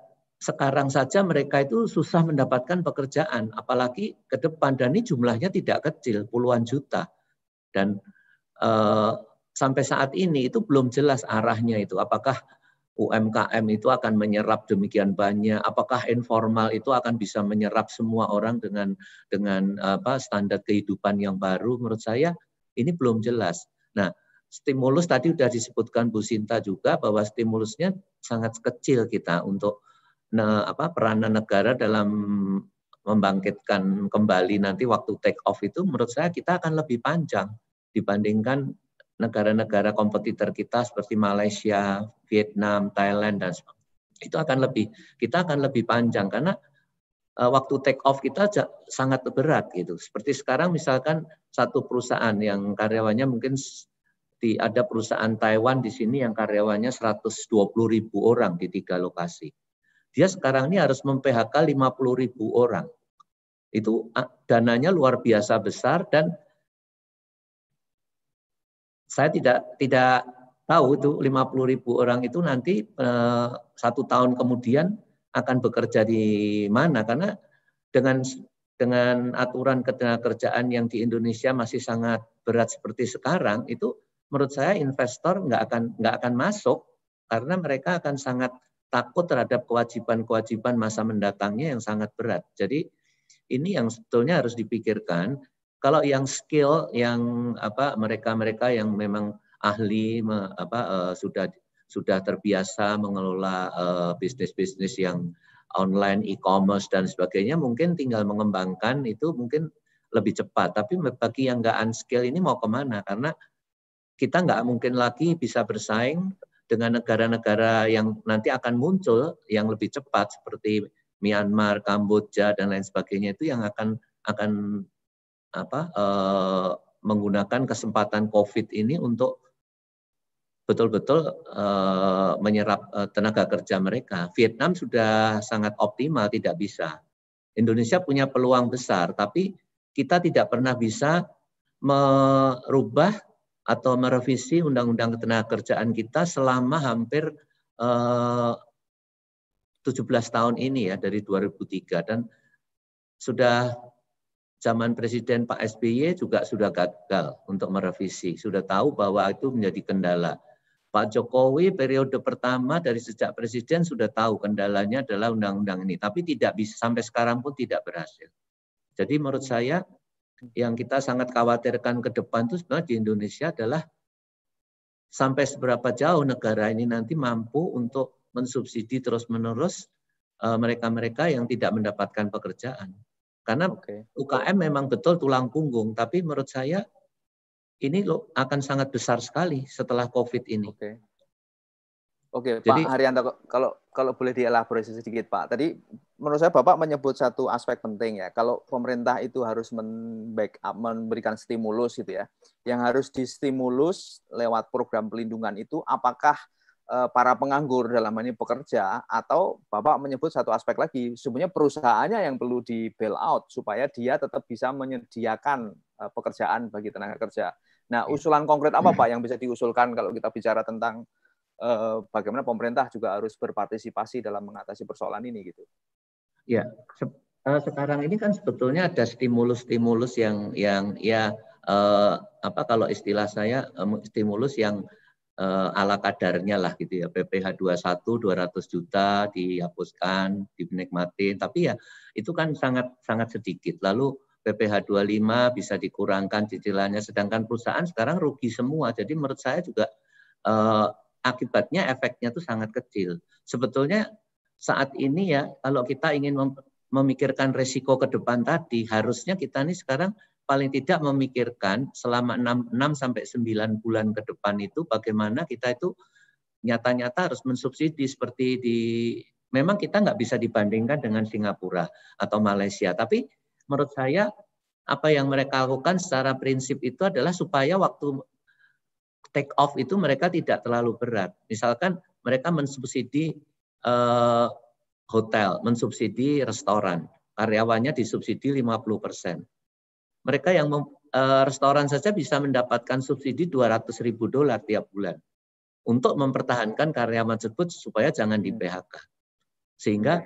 sekarang saja mereka itu susah mendapatkan pekerjaan, apalagi ke depan, dan ini jumlahnya tidak kecil, puluhan juta. Dan sampai saat ini itu belum jelas arahnya itu, apakah UMKM itu akan menyerap demikian banyak, apakah informal itu akan bisa menyerap semua orang dengan standar kehidupan yang baru. Menurut saya ini belum jelas. Nah, stimulus tadi sudah disebutkan Bu Sinta juga bahwa stimulusnya sangat kecil kita untuk peranan negara dalam membangkitkan kembali nanti waktu take off itu menurut saya kita akan lebih panjang dibandingkan negara-negara kompetitor kita seperti Malaysia, Vietnam, Thailand dan sebagainya. Kita akan lebih panjang karena waktu take off kita sangat berat gitu. Seperti sekarang misalkan satu perusahaan yang karyawannya mungkin ada perusahaan Taiwan di sini yang karyawannya 120.000 orang di 3 lokasi. Dia sekarang ini harus mem-PHK 50.000 orang. Itu dananya luar biasa besar dan saya tidak tahu itu 50.000 orang itu nanti 1 tahun kemudian akan bekerja di mana, karena dengan aturan ketenagakerjaan yang di Indonesia masih sangat berat seperti sekarang, itu menurut saya investor nggak akan masuk karena mereka akan sangat takut terhadap kewajiban-kewajiban masa mendatangnya yang sangat berat. Jadi ini yang sebetulnya harus dipikirkan. Kalau yang skill, yang mereka-mereka yang memang ahli, sudah terbiasa mengelola bisnis-bisnis yang online, e-commerce dan sebagainya, mungkin tinggal mengembangkan itu mungkin lebih cepat. Tapi bagi yang nggak unskill ini mau kemana? Karena kita nggak mungkin lagi bisa bersaing dengan negara-negara yang nanti akan muncul yang lebih cepat seperti Myanmar, Kamboja dan lain sebagainya itu yang akan menggunakan kesempatan COVID ini untuk betul-betul menyerap tenaga kerja mereka. Vietnam sudah sangat optimal, tidak bisa. Indonesia punya peluang besar, tapi kita tidak pernah bisa merubah atau merevisi undang-undang ketenagakerjaan kita selama hampir 17 tahun ini ya, dari 2003, dan sudah zaman Presiden Pak SBY juga sudah gagal untuk merevisi, sudah tahu bahwa itu menjadi kendala. Pak Jokowi periode pertama dari sejak Presiden sudah tahu kendalanya adalah undang-undang ini, tapi tidak bisa, sampai sekarang pun tidak berhasil. Jadi menurut saya yang kita sangat khawatirkan ke depan itu sebenarnya di Indonesia adalah sampai seberapa jauh negara ini nanti mampu untuk mensubsidi terus-menerus mereka-mereka yang tidak mendapatkan pekerjaan. Karena UKM memang betul tulang punggung, tapi menurut saya ini loh akan sangat besar sekali setelah COVID ini. Oke, Jadi, Pak Haryanto, kalau boleh dielaborasi sedikit, Pak. Tadi menurut saya Bapak menyebut satu aspek penting ya. Kalau pemerintah itu harus backup, memberikan stimulus gitu ya. Yang harus distimulus lewat program pelindungan itu apakah para penganggur dalam hal ini pekerja, atau Bapak menyebut satu aspek lagi, sebenarnya perusahaannya yang perlu di bail out supaya dia tetap bisa menyediakan pekerjaan bagi tenaga kerja. Nah, usulan konkret apa Pak yang bisa diusulkan kalau kita bicara tentang bagaimana pemerintah juga harus berpartisipasi dalam mengatasi persoalan ini gitu? Ya, sekarang ini kan sebetulnya ada stimulus-stimulus yang ya kalau istilah saya stimulus yang ala kadarnya lah gitu ya. PPh 21 200 juta dihapuskan, dinikmatin, tapi ya itu kan sangat sedikit. Lalu PPh 25 bisa dikurangkan cicilannya, sedangkan perusahaan sekarang rugi semua. Jadi menurut saya juga akibatnya efeknya itu sangat kecil. Sebetulnya saat ini ya kalau kita ingin memikirkan resiko ke depan tadi, harusnya kita nih sekarang paling tidak memikirkan selama 6 sampai 9 bulan ke depan itu bagaimana kita itu nyata-nyata harus mensubsidi seperti memang kita nggak bisa dibandingkan dengan Singapura atau Malaysia, tapi menurut saya apa yang mereka lakukan secara prinsip itu adalah supaya waktu take off itu mereka tidak terlalu berat. Misalkan mereka mensubsidi hotel, mensubsidi restoran, karyawannya disubsidi 50%. Mereka yang restoran saja bisa mendapatkan subsidi $200.000 tiap bulan untuk mempertahankan karyawan tersebut supaya jangan di PHK. Sehingga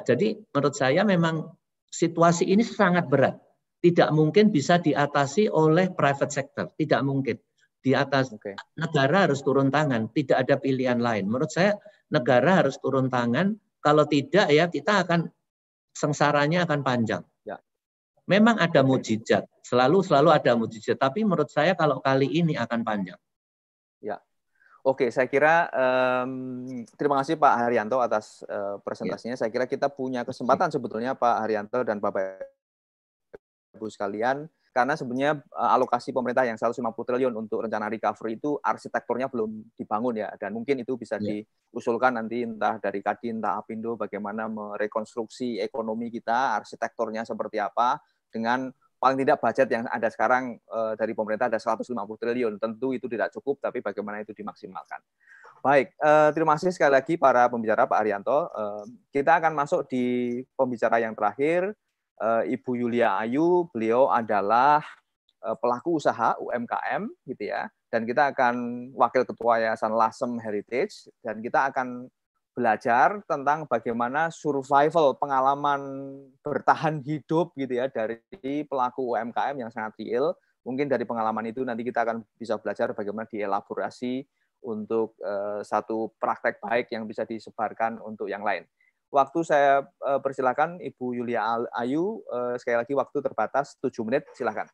jadi menurut saya memang situasi ini sangat berat. Tidak mungkin bisa diatasi oleh private sector, tidak mungkin. Di atas negara harus turun tangan, tidak ada pilihan lain. Menurut saya negara harus turun tangan, kalau tidak ya kita akan sengsaranya akan panjang. Ya. Memang ada mukjizat, selalu ada mukjizat, tapi menurut saya kalau kali ini akan panjang. Ya. Oke, saya kira terima kasih Pak Haryanto atas presentasinya. Ya. Saya kira kita punya kesempatan sebetulnya Pak Haryanto dan Bapak Ibu sekalian, karena sebenarnya alokasi pemerintah yang 150 triliun untuk rencana recovery itu arsitekturnya belum dibangun ya, dan mungkin itu bisa diusulkan nanti entah dari Kadin, entah Apindo, bagaimana merekonstruksi ekonomi kita, arsitekturnya seperti apa, dengan paling tidak budget yang ada sekarang dari pemerintah ada 150 triliun. Tentu itu tidak cukup, tapi bagaimana itu dimaksimalkan. Baik, terima kasih sekali lagi para pembicara Pak Haryanto. Kita akan masuk di pembicara yang terakhir, Ibu Yulia Ayu. Beliau adalah pelaku usaha UMKM gitu ya, dan kita akan wakil ketua Yayasan Lasem Heritage, dan kita akan belajar tentang bagaimana survival, pengalaman bertahan hidup gitu ya dari pelaku UMKM yang sangat real. Mungkin dari pengalaman itu nanti kita akan bisa belajar bagaimana dielaborasi untuk satu praktek baik yang bisa disebarkan untuk yang lain. Waktu saya persilakan Ibu Yulia Ayu, sekali lagi waktu terbatas 7 menit, silakan.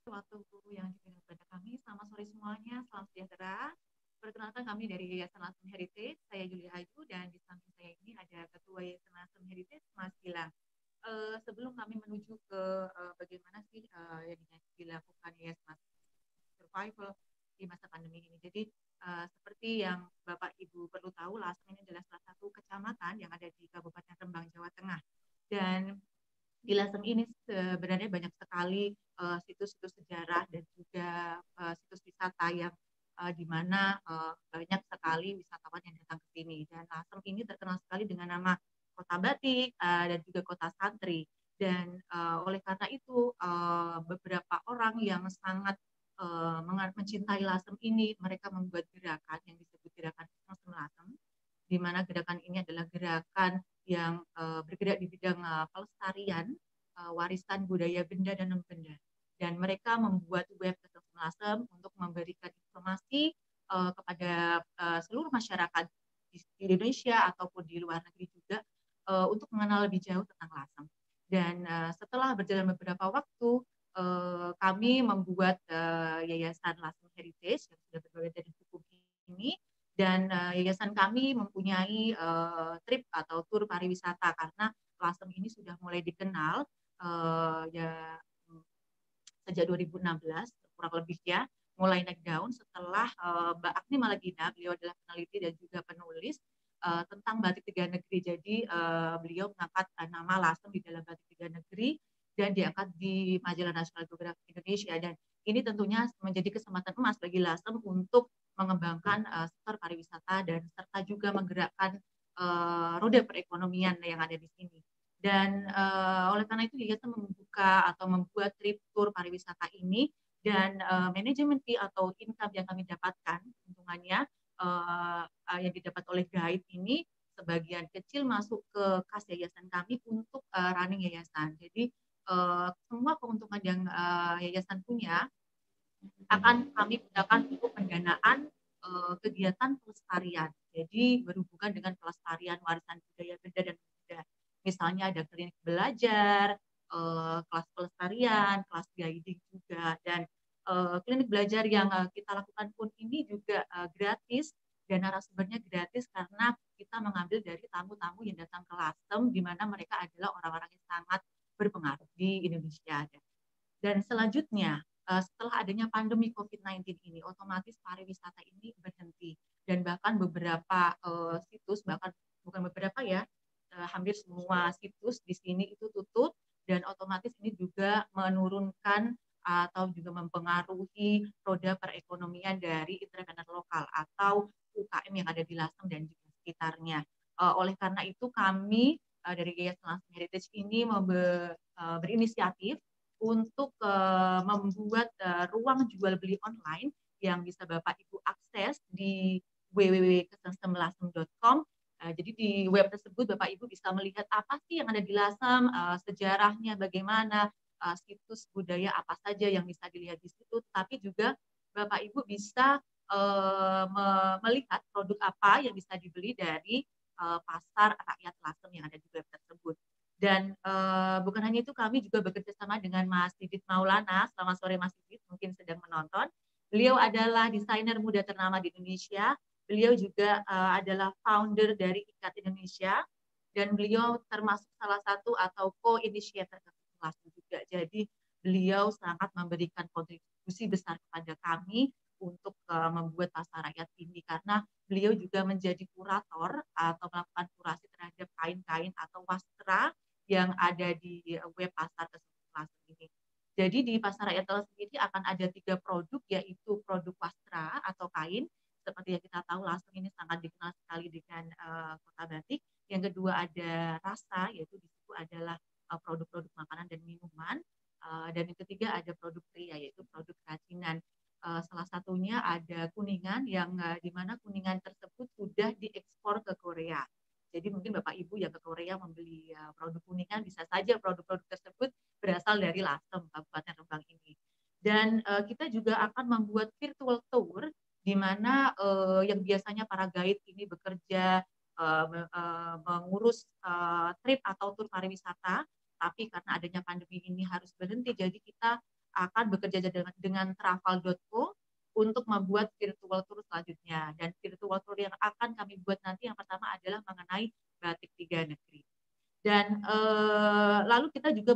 Waktu yang diberikan kepada kami, selamat sore semuanya, salam sejahtera. Perkenalkan kami dari Yayasan Lasem Heritage, saya Yulia Ayu, dan di samping saya ini ada Ketua Yayasan Lasem Heritage, Mas Gilang. Sebelum kami menuju ke bagaimana sih yang dilakukan Yayasan Survival di masa pandemi ini. Jadi seperti yang Bapak Ibu perlu tahu, Lasem ini adalah salah satu kecamatan yang ada di Kabupaten Rembang, Jawa Tengah. Dan di Lasem ini sebenarnya banyak sekali situs-situs sejarah dan juga situs wisata yang di mana banyak sekali wisatawan yang datang ke sini. Dan Lasem ini terkenal sekali dengan nama Kota Batik dan juga Kota Santri. Dan oleh karena itu beberapa orang yang sangat mencintai Lasem ini, mereka membuat gerakan yang disebut gerakan Lasem, di mana gerakan ini adalah gerakan yang bergerak di bidang pelestarian warisan budaya benda dan non-benda. Dan mereka membuat web Lasem untuk memberikan informasi kepada seluruh masyarakat di Indonesia ataupun di luar negeri juga untuk mengenal lebih jauh tentang Lasem. Dan setelah berjalan beberapa waktu, kami membuat Yayasan Lasem Heritage yang sudah berbeda dari buku ini, Dan yayasan kami mempunyai trip atau tur pariwisata karena Lasem ini sudah mulai dikenal ya sejak 2016 kurang lebih ya, mulai naik daun setelah Mbak Agni Malagina, beliau adalah peneliti dan juga penulis tentang batik tiga negeri. Jadi beliau mengangkat nama Lasem di dalam batik tiga negeri dan diangkat di Majalah Nasional Geografi Indonesia. Dan ini tentunya menjadi kesempatan emas bagi Lasem untuk mengembangkan sektor pariwisata dan serta juga menggerakkan roda perekonomian yang ada di sini. Dan oleh karena itu yayasan membuka atau membuat trip tour pariwisata ini, dan manajemen fee atau income yang kami dapatkan, keuntungannya yang didapat oleh guide ini sebagian kecil masuk ke kas yayasan kami untuk running yayasan. Jadi semua keuntungan yang yayasan punya akan kami gunakan untuk pendanaan kegiatan pelestarian. Jadi berhubungan dengan pelestarian warisan budaya benda dan budaya. Misalnya ada klinik belajar, kelas pelestarian, kelas guiding juga, dan klinik belajar yang kita lakukan pun ini juga gratis dan narasumbernya gratis karena kita mengambil dari tamu-tamu yang datang ke Lasem di mana mereka adalah orang-orang yang sangat berpengaruh di Indonesia. Dan selanjutnya setelah adanya pandemi COVID-19 ini, otomatis pariwisata ini berhenti dan bahkan beberapa situs, bahkan bukan beberapa ya, hampir semua situs di sini itu tutup dan otomatis ini juga menurunkan atau juga mempengaruhi roda perekonomian dari entrepreneur lokal atau UKM yang ada di Lasem dan juga sekitarnya. Oleh karena itu kami dari Yayasan Lasem Heritage ini berinisiatif untuk membuat ruang jual beli online yang bisa Bapak Ibu akses di www.kesemlasem.com. Jadi di web tersebut Bapak Ibu bisa melihat apa sih yang ada di Lasem, sejarahnya bagaimana, situs budaya apa saja yang bisa dilihat di situ, tapi juga Bapak Ibu bisa melihat produk apa yang bisa dibeli dari pasar rakyat Lasem yang ada di web tersebut. Dan bukan hanya itu, kami juga bekerja sama dengan Mas Didit Maulana. Selamat sore Mas Didit, mungkin sedang menonton. Beliau adalah desainer muda ternama di Indonesia. Beliau juga adalah founder dari IKAT Indonesia. Dan beliau termasuk salah satu atau co-initiator Lasem juga. Jadi beliau sangat memberikan kontribusi besar kepada kami untuk membuat pasar rakyat ini. Karena beliau juga menjadi kurator atau melakukan kurasi terhadap kain-kain atau wastra yang ada di web pasar Lasem ini. Jadi di pasar rakyat Lasem ini akan ada 3 produk, yaitu produk wastra atau kain. Seperti yang kita tahu, Lasem ini sangat dikenal sekali dengan kota batik. Yang kedua ada rasa, yaitu di situ adalah produk-produk makanan dan minuman. Dan yang ketiga ada produk kria, yaitu produk kerajinan. Salah satunya ada Kuningan, yang di mana Kuningan tersebut sudah diekspor ke Korea. Jadi mungkin Bapak Ibu yang ke Korea membeli produk Kuningan, bisa saja produk-produk tersebut berasal dari Lasem, Kabupaten Rembang ini. Dan kita juga akan membuat virtual tour, di mana yang biasanya para guide ini bekerja mengurus trip atau tur pariwisata, tapi karena adanya pandemi ini harus berhenti, jadi kita akan bekerja dengan travel.co untuk membuat virtual tour selanjutnya. Dan virtual tour yang akan kami buat nanti yang pertama adalah mengenai batik tiga negeri. Dan lalu kita juga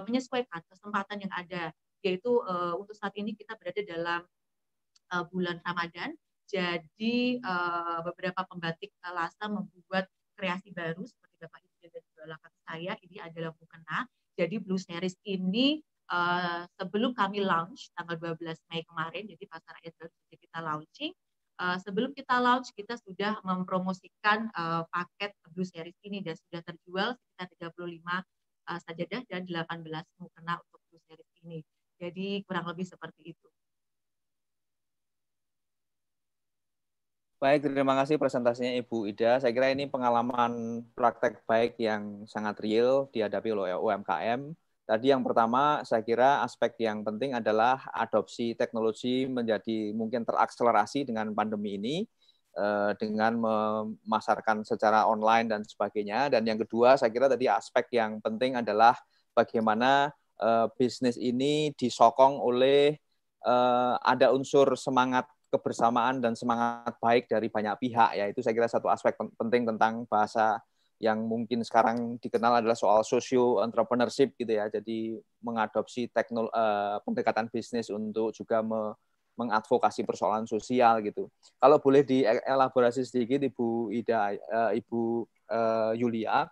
menyesuaikan kesempatan yang ada, yaitu untuk saat ini kita berada dalam bulan Ramadan. Jadi beberapa pembatik Lasem membuat kreasi baru seperti Bapak Ibu dan juga belakang saya, ini adalah mukena. Jadi Blue Series ini sebelum kami launch tanggal 12 Mei kemarin, jadi pasar rakyat baru saja kita launching. Sebelum kita launch, kita sudah mempromosikan paket Blue Series ini dan sudah terjual sekitar 35 sajadah dan 18 mukena untuk Blue Series ini. Jadi kurang lebih seperti itu. Baik, terima kasih presentasinya Ibu Ida. Saya kira ini pengalaman praktek baik yang sangat real dihadapi oleh UMKM. Tadi yang pertama, saya kira aspek yang penting adalah adopsi teknologi menjadi mungkin terakselerasi dengan pandemi ini, dengan memasarkan secara online dan sebagainya. Dan yang kedua, saya kira tadi aspek yang penting adalah bagaimana bisnis ini disokong oleh ada unsur semangat kebersamaan dan semangat baik dari banyak pihak, ya itu saya kira satu aspek penting tentang bahasa yang mungkin sekarang dikenal adalah soal socio entrepreneurship gitu ya. Jadi mengadopsi pendekatan bisnis untuk juga mengadvokasi persoalan sosial gitu. Kalau boleh dielaborasi sedikit Ibu Ida, Ibu Yulia,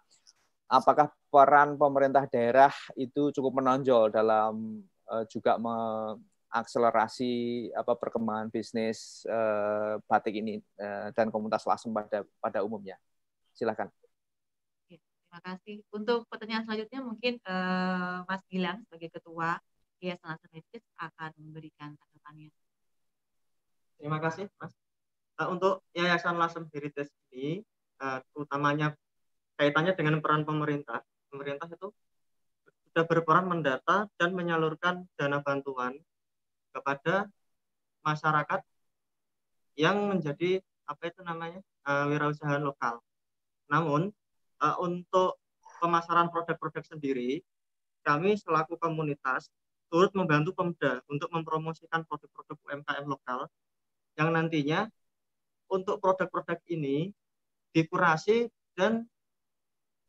apakah peran pemerintah daerah itu cukup menonjol dalam juga mengakselerasi perkembangan bisnis batik ini dan komunitas lasem pada umumnya? Silakan. Terima kasih. Untuk pertanyaan selanjutnya mungkin Mas Gilang sebagai Ketua Yayasan Lasem Heritage akan memberikan tanggapannya. Terima kasih, Mas. Untuk Yayasan Lasem Heritage ini, utamanya kaitannya dengan peran pemerintah. Pemerintah itu sudah berperan mendata dan menyalurkan dana bantuan kepada masyarakat yang menjadi wirausaha lokal. Namun untuk pemasaran produk-produk sendiri, kami selaku komunitas turut membantu Pemda untuk mempromosikan produk-produk UMKM lokal yang nantinya untuk produk-produk ini dikurasi dan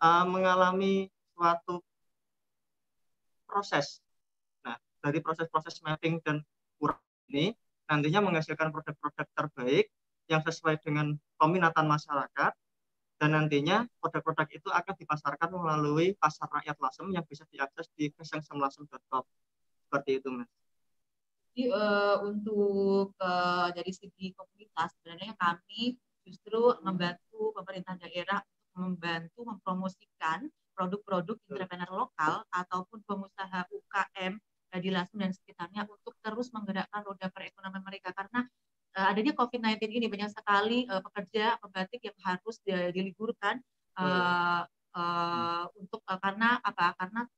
mengalami suatu proses. Nah, dari proses-proses mapping dan kurasi ini nantinya menghasilkan produk-produk terbaik yang sesuai dengan peminatan masyarakat. Dan nantinya produk-produk itu akan dipasarkan melalui pasar rakyat Lasem yang bisa diakses di kesemlasem.com. Seperti itu, Mas. Jadi untuk dari segi komunitas, sebenarnya kami justru membantu pemerintah daerah membantu mempromosikan produk-produk entrepreneur lokal ataupun pengusaha UKM di Lasem dan sekitarnya untuk terus menggerakkan roda perekonomian mereka, karena adanya COVID-19 ini banyak sekali pekerja pembatik yang harus diliburkan untuk karena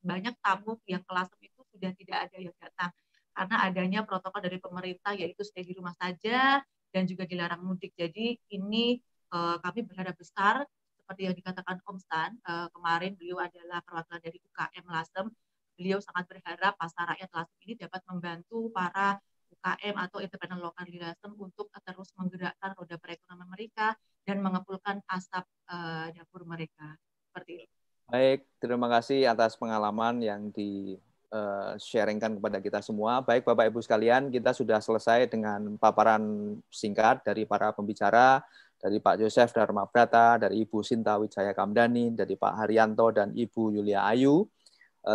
banyak tamu yang ke Lasem itu sudah tidak ada yang datang karena adanya protokol dari pemerintah, yaitu stay di rumah saja dan juga dilarang mudik. Jadi ini kami berharap besar seperti yang dikatakan Om Stan kemarin, beliau adalah perwakilan dari UKM Lasem. Beliau sangat berharap pasar rakyat Lasem ini dapat membantu para UKM atau entrepreneur lokal di Lasem untuk terus menggerakkan roda perekonomian mereka dan mengepulkan asap dapur mereka. Seperti itu. Baik, terima kasih atas pengalaman yang di-sharingkan kepada kita semua. Baik Bapak Ibu sekalian, kita sudah selesai dengan paparan singkat dari para pembicara, dari Pak Joseph Dharma Brata, dari Ibu Sinta Wijaya Kamdani, dari Pak Haryanto dan Ibu Yulia Ayu.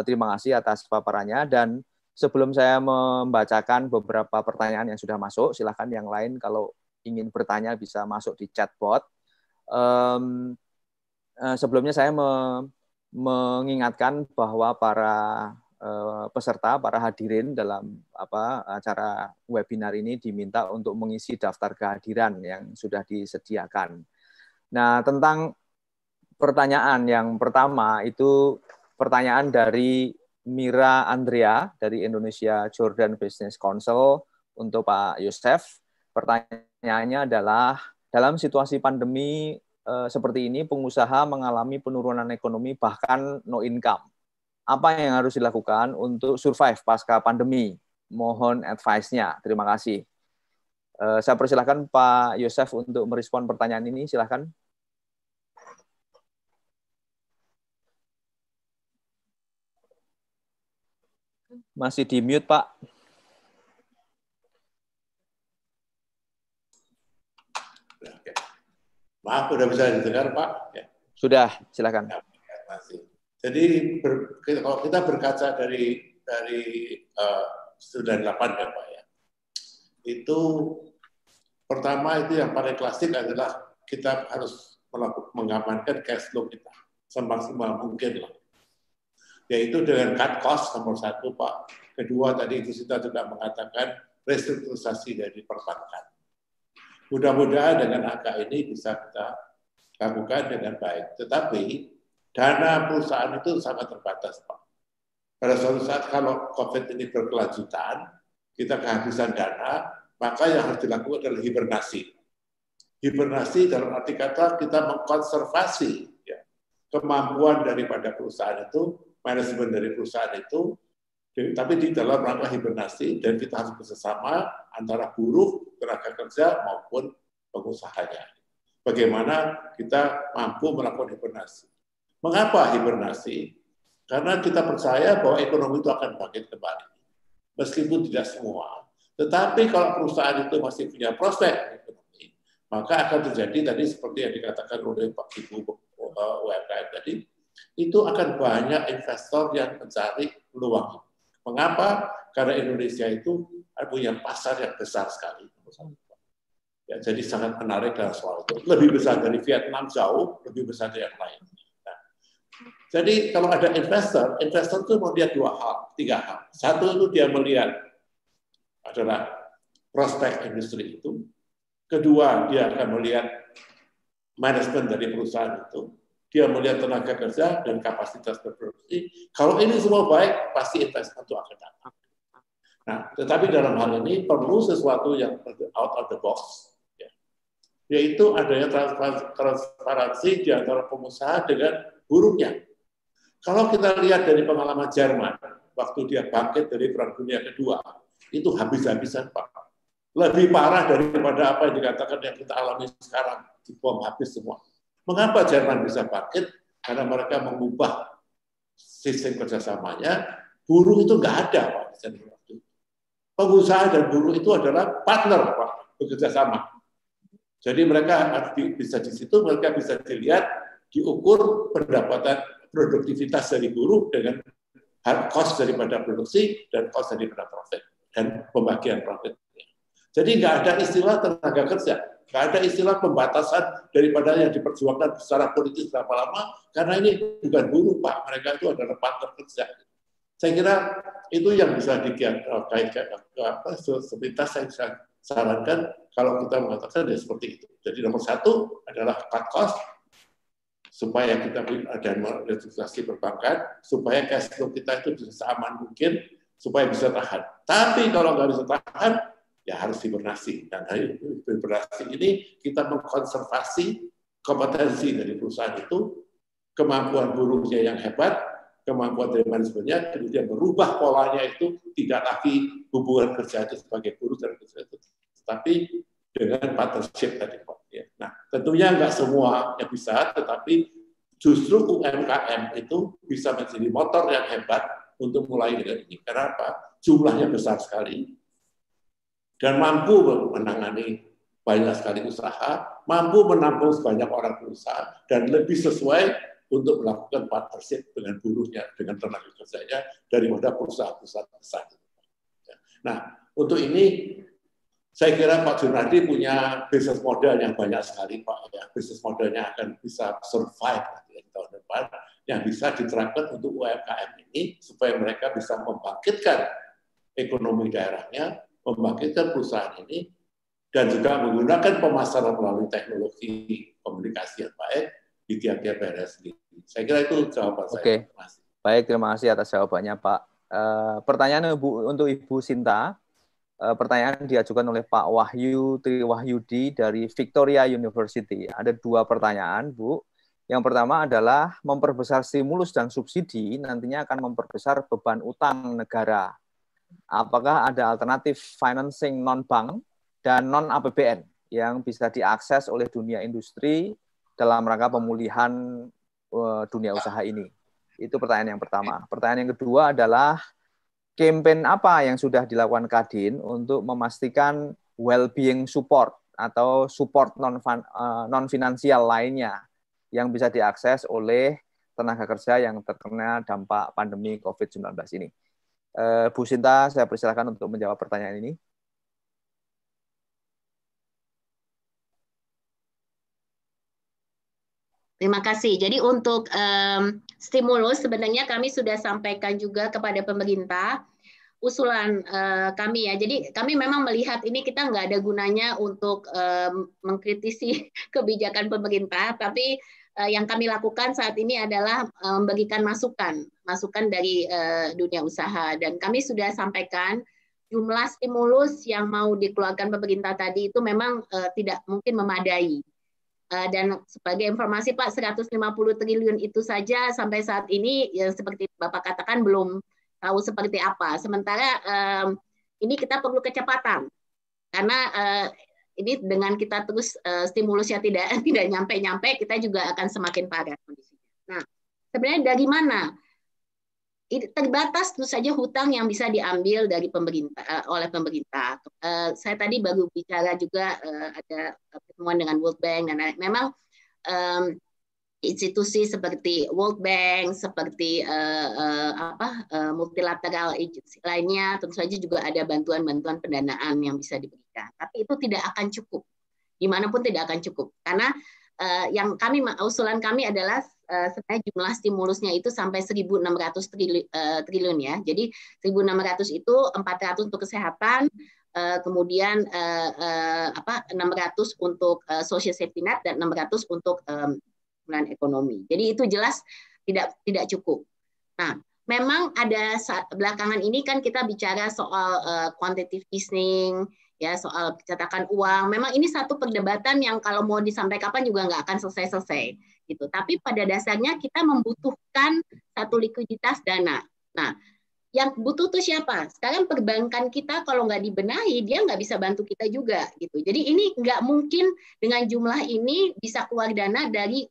Terima kasih atas paparannya. Dan sebelum saya membacakan beberapa pertanyaan yang sudah masuk, silakan yang lain kalau ingin bertanya bisa masuk di chatbot. Sebelumnya saya mengingatkan bahwa para peserta, para hadirin dalam acara webinar ini diminta untuk mengisi daftar kehadiran yang sudah disediakan. Nah, tentang pertanyaan yang pertama itu pertanyaan dari Mira Andrea dari Indonesia Jordan Business Council untuk Pak Yosef. Pertanyaannya adalah, dalam situasi pandemi seperti ini, pengusaha mengalami penurunan ekonomi bahkan no income. Apa yang harus dilakukan untuk survive pasca pandemi? Mohon advice-nya. Terima kasih. Saya persilahkan Pak Yosef untuk merespon pertanyaan ini. Silakan. Masih di mute, Pak. Maaf, sudah bisa didengar, Pak? Ya. Sudah, silakan. Ya, jadi kalau kita berkaca dari 98 ya, Pak ya. Itu pertama itu yang paling klasik adalah kita harus mengamankan cash flow kita semaksimal mungkin lah. Yaitu dengan cut cost nomor satu, Pak. Kedua tadi itu kita juga mengatakan restrukturisasi dari perbankan. Mudah-mudahan dengan angka ini bisa kita lakukan dengan baik. Tetapi dana perusahaan itu sangat terbatas, Pak. Pada suatu saat kalau COVID ini berkelanjutan, kita kehabisan dana, maka yang harus dilakukan adalah hibernasi. Hibernasi dalam arti kata kita mengkonservasi ya, kemampuan daripada perusahaan itu, manajemen dari perusahaan itu, Tapi di dalam rangka hibernasi, dan kita harus bersama antara buruh, tenaga kerja maupun pengusahanya. Bagaimana kita mampu melakukan hibernasi. Mengapa hibernasi? Karena kita percaya bahwa ekonomi itu akan bangkit kembali. Meskipun tidak semua. Tetapi kalau perusahaan itu masih punya prospek ekonomi, maka akan terjadi tadi seperti yang dikatakan oleh Pak Ibu UMKM tadi, itu akan banyak investor yang mencari peluang. Mengapa? Karena Indonesia itu punya pasar yang besar sekali. Ya, jadi sangat menarik dalam soal itu. Lebih besar dari Vietnam jauh, lebih besar dari yang lain. Nah, jadi kalau ada investor itu melihat tiga hal. Satu itu dia melihat adalah prospek industri itu. Kedua, dia akan melihat manajemen dari perusahaan itu. Dia melihat tenaga kerja dan kapasitas berproduksi. Kalau ini semua baik, pasti investment itu akan datang. Nah, tetapi dalam hal ini perlu sesuatu yang out of the box, ya. Yaitu adanya transparansi di antara pengusaha dengan buruhnya. Kalau kita lihat dari pengalaman Jerman, waktu dia bangkit dari Perang Dunia Kedua, itu habis-habisan, Pak. Lebih parah daripada apa yang dikatakan yang kita alami sekarang, dibom habis semua. Mengapa Jerman bisa bangkit? Karena mereka mengubah sistem kerjasamanya. Buruh itu nggak ada, Pak. Pengusaha dan buruh itu adalah partner, Pak, bekerja sama. Jadi mereka bisa di situ, mereka bisa dilihat, diukur pendapatan produktivitas dari buruh dengan cost daripada produksi dan cost daripada profit dan pembagian profit. Jadi nggak ada istilah tenaga kerja. Nggak ada istilah pembatasan daripada yang diperjuangkan secara politis berapa lama, karena ini bukan buruh, Pak. Mereka itu adalah partner kerja. Saya kira itu yang bisa dikaitkan sepintas saya bisa sarankan kalau kita mengatakan ya seperti itu. Jadi nomor satu adalah cut cost, supaya kita ada restrukturisasi perbankan, supaya cash flow kita itu bisa seaman mungkin, supaya bisa tahan. Tapi kalau nggak bisa tahan, ya harus hibernasi. Dan hibernasi ini kita mengkonservasi kompetensi dari perusahaan itu, kemampuan buruhnya yang hebat, kemampuan dari manajemennya, kemudian berubah polanya itu tidak lagi hubungan kerja itu sebagai buruh dan kerja itu, tetapi dengan partnership tadi. Nah, tentunya nggak semua yang bisa, tetapi justru UMKM itu bisa menjadi motor yang hebat untuk mulai dengan ini. Kenapa? Jumlahnya besar sekali, dan mampu menangani banyak sekali usaha, mampu menampung sebanyak orang berusaha, dan lebih sesuai untuk melakukan partnership dengan buruhnya, dengan tenaga kerjanya, daripada perusahaan-perusahaan besar. Nah, untuk ini, saya kira Pak Junardi punya bisnis model yang banyak sekali, Pak. Ya, bisnis modelnya akan bisa survive di tahun depan, yang bisa diterapkan untuk UMKM ini, supaya mereka bisa membangkitkan ekonomi daerahnya, membangkitkan perusahaan ini, dan juga menggunakan pemasaran melalui teknologi komunikasi yang baik di tiap-tiap daerah sendiri. Saya kira itu jawaban saya. Oke, baik, terima kasih atas jawabannya, Pak. Pertanyaan untuk Ibu Sinta, pertanyaan diajukan oleh Pak Wahyu Triwahyudi dari Victoria University. Ada dua pertanyaan, Bu. Yang pertama adalah memperbesar stimulus dan subsidi nantinya akan memperbesar beban utang negara. Apakah ada alternatif financing non-bank dan non-APBN yang bisa diakses oleh dunia industri dalam rangka pemulihan dunia usaha ini? Itu pertanyaan yang pertama. Pertanyaan yang kedua adalah campaign apa yang sudah dilakukan Kadin untuk memastikan well-being support atau support non-finansial lainnya yang bisa diakses oleh tenaga kerja yang terkena dampak pandemi COVID-19 ini. Bu Sinta, saya persilakan untuk menjawab pertanyaan ini. Terima kasih. Jadi untuk stimulus sebenarnya kami sudah sampaikan juga kepada pemerintah usulan kami ya. Jadi kami memang melihat ini kita nggak ada gunanya untuk mengkritisi kebijakan pemerintah, tapi yang kami lakukan saat ini adalah memberikan masukan dari dunia usaha. Dan kami sudah sampaikan jumlah stimulus yang mau dikeluarkan pemerintah tadi itu memang tidak mungkin memadai. Dan sebagai informasi Pak, 150 triliun itu saja sampai saat ini ya seperti Bapak katakan belum tahu seperti apa. Sementara ini kita perlu kecepatan karena ini dengan kita terus stimulusnya tidak nyampe-nyampe, kita juga akan semakin parah kondisinya. Nah, sebenarnya dari mana? Terbatas tentu saja hutang yang bisa diambil dari pemerintah oleh pemerintah. Saya tadi baru bicara juga ada pertemuan dengan World Bank, dan memang institusi seperti World Bank, seperti multilateral agency lainnya, tentu saja juga ada bantuan-bantuan pendanaan yang bisa diberikan. Tapi itu tidak akan cukup, dimanapun tidak akan cukup, karena usulan kami adalah sebenarnya jumlah stimulusnya itu sampai 1.600 triliun ya. Jadi 1.600 itu 400 untuk kesehatan, kemudian 600 untuk social safety net, dan 600 untuk pemulihan ekonomi. Jadi itu jelas tidak cukup. Nah, memang ada belakangan ini kan kita bicara soal quantitative easing, ya, soal cetakan uang. Memang ini satu perdebatan yang kalau mau disampaikan kapan juga nggak akan selesai-selesai gitu. Tapi pada dasarnya kita membutuhkan satu likuiditas dana. Nah, yang butuh tuh siapa? Sekarang perbankan kita kalau nggak dibenahi, dia nggak bisa bantu kita juga gitu. Jadi ini nggak mungkin dengan jumlah ini bisa keluar dana dari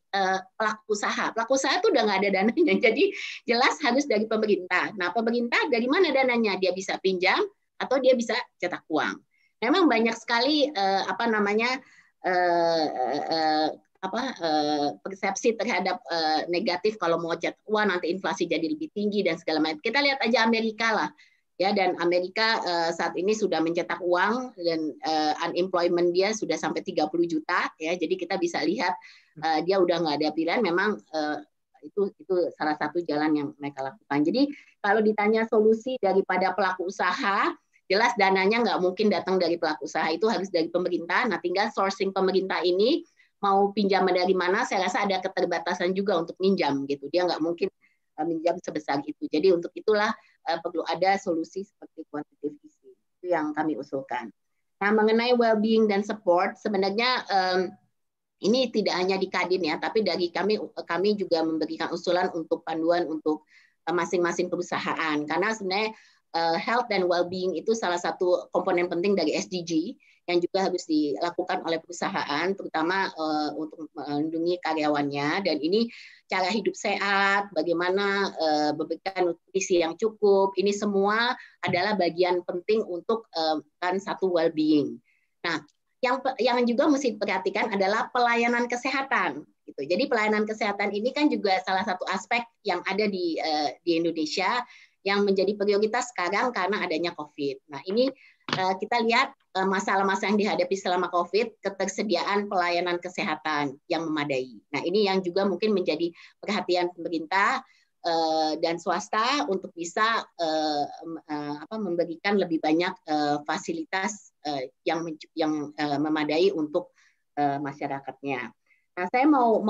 pelaku usaha. Pelaku usaha tuh udah nggak ada dananya. Jadi jelas harus dari pemerintah. Nah, pemerintah dari mana dananya? Dia bisa pinjam atau dia bisa cetak uang. Memang banyak sekali persepsi terhadap negatif kalau mau cetak uang nanti inflasi jadi lebih tinggi dan segala macam. Kita lihat aja Amerika lah, ya, dan Amerika saat ini sudah mencetak uang dan unemployment dia sudah sampai 30 juta, ya. Jadi kita bisa lihat dia udah nggak ada pilihan. Memang itu salah satu jalan yang mereka lakukan. Jadi kalau ditanya solusi daripada pelaku usaha, jelas dananya nggak mungkin datang dari pelaku usaha, itu harus dari pemerintah. Nah, tinggal sourcing pemerintah ini mau pinjaman dari mana, saya rasa ada keterbatasan juga untuk minjam gitu. Dia nggak mungkin minjam sebesar itu. Jadi untuk itulah perlu ada solusi seperti quantitative easing. Itu yang kami usulkan. Nah, mengenai well-being dan support, sebenarnya ini tidak hanya di Kadin ya, tapi dari kami juga memberikan usulan untuk panduan untuk masing-masing perusahaan. Karena sebenarnya health dan well-being itu salah satu komponen penting dari SDG yang juga harus dilakukan oleh perusahaan, terutama untuk melindungi karyawannya. Dan ini cara hidup sehat, bagaimana memberikan nutrisi yang cukup, ini semua adalah bagian penting untuk kan satu well-being. Nah, yang juga mesti diperhatikan adalah pelayanan kesehatan. Gitu. Jadi pelayanan kesehatan ini kan juga salah satu aspek yang ada di Indonesia yang menjadi prioritas sekarang karena adanya COVID. Nah, ini kita lihat masalah-masalah yang dihadapi selama COVID, ketersediaan pelayanan kesehatan yang memadai. Nah, ini yang juga mungkin menjadi perhatian pemerintah dan swasta untuk bisa memberikan lebih banyak fasilitas yang memadai untuk masyarakatnya. Nah, saya mau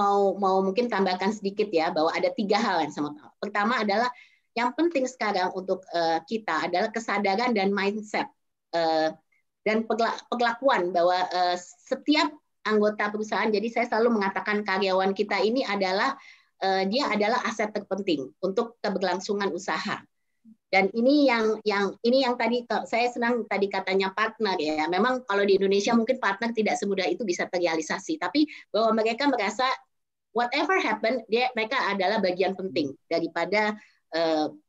mungkin tambahkan sedikit ya, bahwa ada 3 hal yang sama. Pertama adalah yang penting sekarang untuk kita adalah kesadaran dan mindset dan perlakuan bahwa setiap anggota perusahaan, jadi saya selalu mengatakan karyawan kita ini adalah dia adalah aset terpenting untuk keberlangsungan usaha. Dan ini yang tadi saya senang tadi katanya partner ya. Memang kalau di Indonesia mungkin partner tidak semudah itu bisa terrealisasi, tapi bahwa mereka merasa whatever happen mereka adalah bagian penting daripada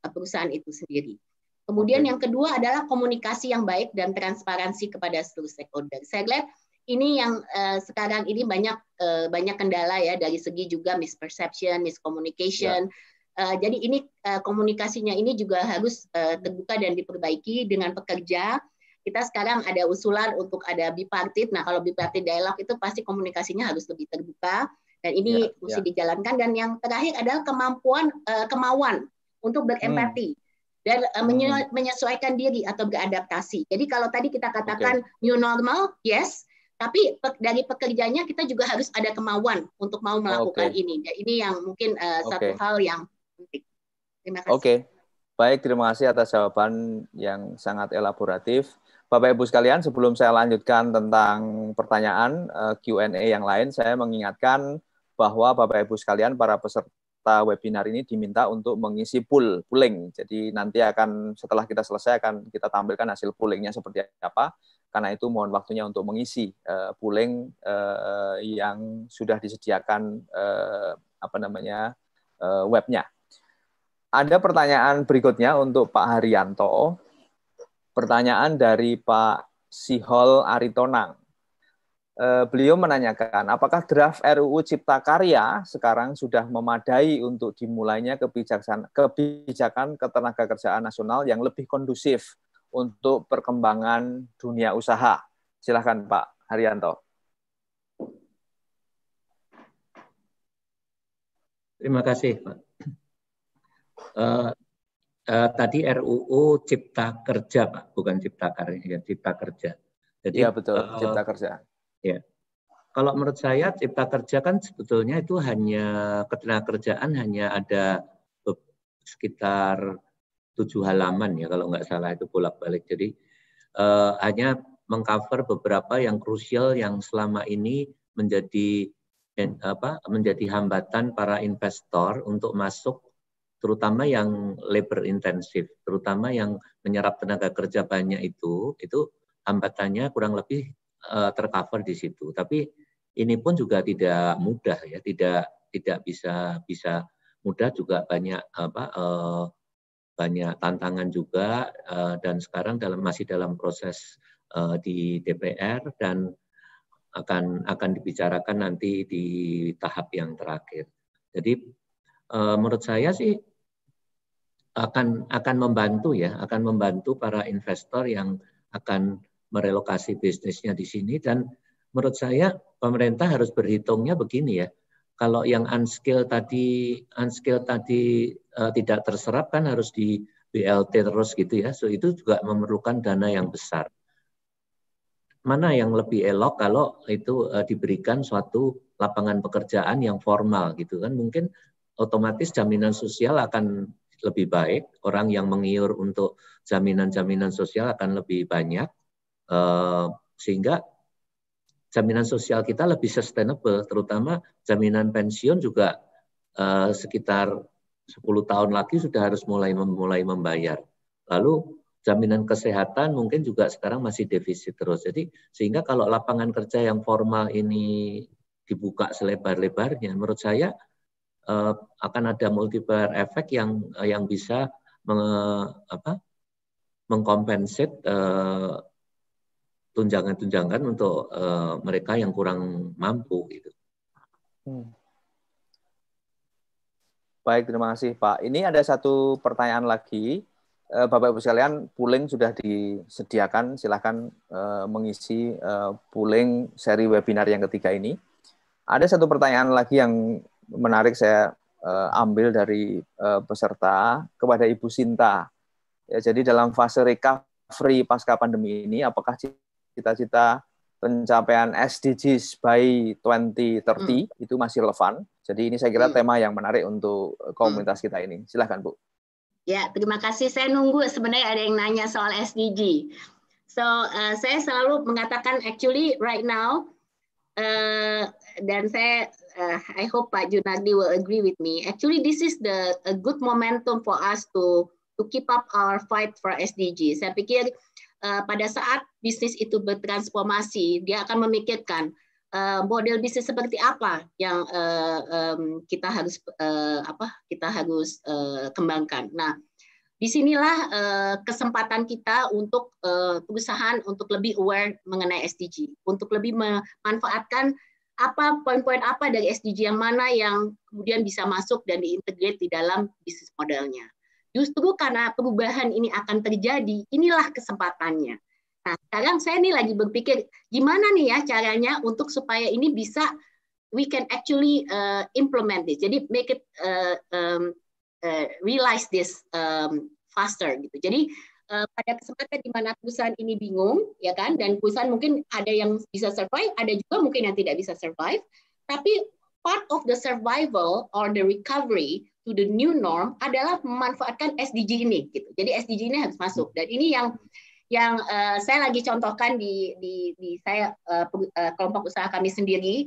perusahaan itu sendiri. Kemudian yang kedua adalah komunikasi yang baik dan transparansi kepada seluruh stakeholder. Saya lihat ini yang sekarang ini banyak kendala ya, dari segi juga misperception, miscommunication. Jadi ini komunikasinya ini juga harus terbuka dan diperbaiki dengan pekerja. Kita sekarang ada usulan untuk ada bipartit. Nah, kalau bipartit dialog itu pasti komunikasinya harus lebih terbuka, dan ini mesti dijalankan. Dan yang terakhir adalah kemauan untuk berempati dan menyesuaikan diri atau beradaptasi. Jadi kalau tadi kita katakan new normal, yes, tapi dari pekerjanya kita juga harus ada kemauan untuk mau melakukan ini. Dan ini yang mungkin satu hal yang penting. Terima kasih. Baik, terima kasih atas jawaban yang sangat elaboratif. Bapak Ibu sekalian, sebelum saya lanjutkan tentang pertanyaan Q&A yang lain, saya mengingatkan bahwa Bapak Ibu sekalian, para peserta peserta webinar ini diminta untuk mengisi polling. Jadi nanti setelah kita selesai akan kita tampilkan hasil pollingnya seperti apa. Karena itu mohon waktunya untuk mengisi polling yang sudah disediakan webnya. Ada pertanyaan berikutnya untuk Pak Haryanto. Pertanyaan dari Pak Sihol Aritonang. Beliau menanyakan, apakah draft RUU Cipta Karya sekarang sudah memadai untuk dimulainya kebijakan ketenagakerjaan nasional yang lebih kondusif untuk perkembangan dunia usaha? Silakan Pak Haryanto. Terima kasih Pak. Tadi RUU Cipta Kerja Pak, bukan Cipta Karya, Cipta Kerja. Jadi, ya betul, Cipta Kerja. Ya, kalau menurut saya Cipta Kerja kan sebetulnya itu hanya ketenagakerjaan hanya ada sekitar 7 halaman ya kalau nggak salah itu bolak-balik. Jadi hanya mengcover beberapa yang krusial yang selama ini menjadi hambatan para investor untuk masuk, terutama yang labor intensif, terutama yang menyerap tenaga kerja banyak itu hambatannya kurang lebih tercover di situ. Tapi ini pun juga tidak mudah ya, tidak bisa mudah, juga banyak banyak tantangan juga, dan sekarang masih dalam proses di DPR dan akan dibicarakan nanti di tahap yang terakhir. Jadi menurut saya sih akan membantu ya, akan membantu para investor yang akan merelokasi bisnisnya di sini. Dan menurut saya pemerintah harus berhitungnya begini ya, kalau yang unskilled tadi tidak terserap kan harus di BLT terus gitu ya, so itu juga memerlukan dana yang besar. Mana yang lebih elok kalau itu diberikan suatu lapangan pekerjaan yang formal gitu kan, mungkin otomatis jaminan sosial akan lebih baik, orang yang mengiur untuk jaminan sosial akan lebih banyak, sehingga jaminan sosial kita lebih sustainable, terutama jaminan pensiun juga sekitar 10 tahun lagi sudah harus mulai membayar. Lalu jaminan kesehatan mungkin juga sekarang masih defisit terus. Jadi sehingga kalau lapangan kerja yang formal ini dibuka selebar-lebarnya, menurut saya akan ada multiplier efek yang bisa mengkompensate tunjangan-tunjangan untuk mereka yang kurang mampu gitu. Baik, terima kasih Pak. Ini ada satu pertanyaan lagi. Bapak Ibu sekalian, polling sudah disediakan. Silakan mengisi polling seri webinar yang ketiga ini. Ada satu pertanyaan lagi yang menarik saya ambil dari peserta kepada Ibu Sinta. Ya, jadi dalam fase recovery pasca pandemi ini, apakah cita-cita pencapaian SDGs by 2030 itu masih relevan? Jadi ini saya kira tema yang menarik untuk komunitas kita ini. Silahkan Bu. Ya, terima kasih. Saya nunggu sebenarnya ada yang nanya soal SDG. So, saya selalu mengatakan actually right now, dan saya I hope Pak Junardi will agree with me. Actually, this is a good momentum for us to keep up our fight for SDG. Saya pikir pada saat bisnis itu bertransformasi, dia akan memikirkan model bisnis seperti apa yang kita harus kembangkan. Nah, disinilah kesempatan kita untuk perusahaan untuk lebih aware mengenai SDG, untuk lebih memanfaatkan apa poin-poin apa dari SDG yang mana yang kemudian bisa masuk dan diintegrate di dalam bisnis modelnya. Justru karena perubahan ini akan terjadi, inilah kesempatannya. Nah, sekarang saya nih lagi berpikir gimana nih ya caranya untuk supaya ini bisa we can actually implement this. Jadi make it realize this faster gitu. Jadi pada kesempatan di mana perusahaan ini bingung, ya kan, dan perusahaan mungkin ada yang bisa survive, ada juga mungkin yang tidak bisa survive. Tapi part of the survival or the recovery to the new norm adalah memanfaatkan SDG ini, gitu. Jadi SDG ini harus masuk. Dan ini yang saya lagi contohkan di saya kelompok usaha kami sendiri.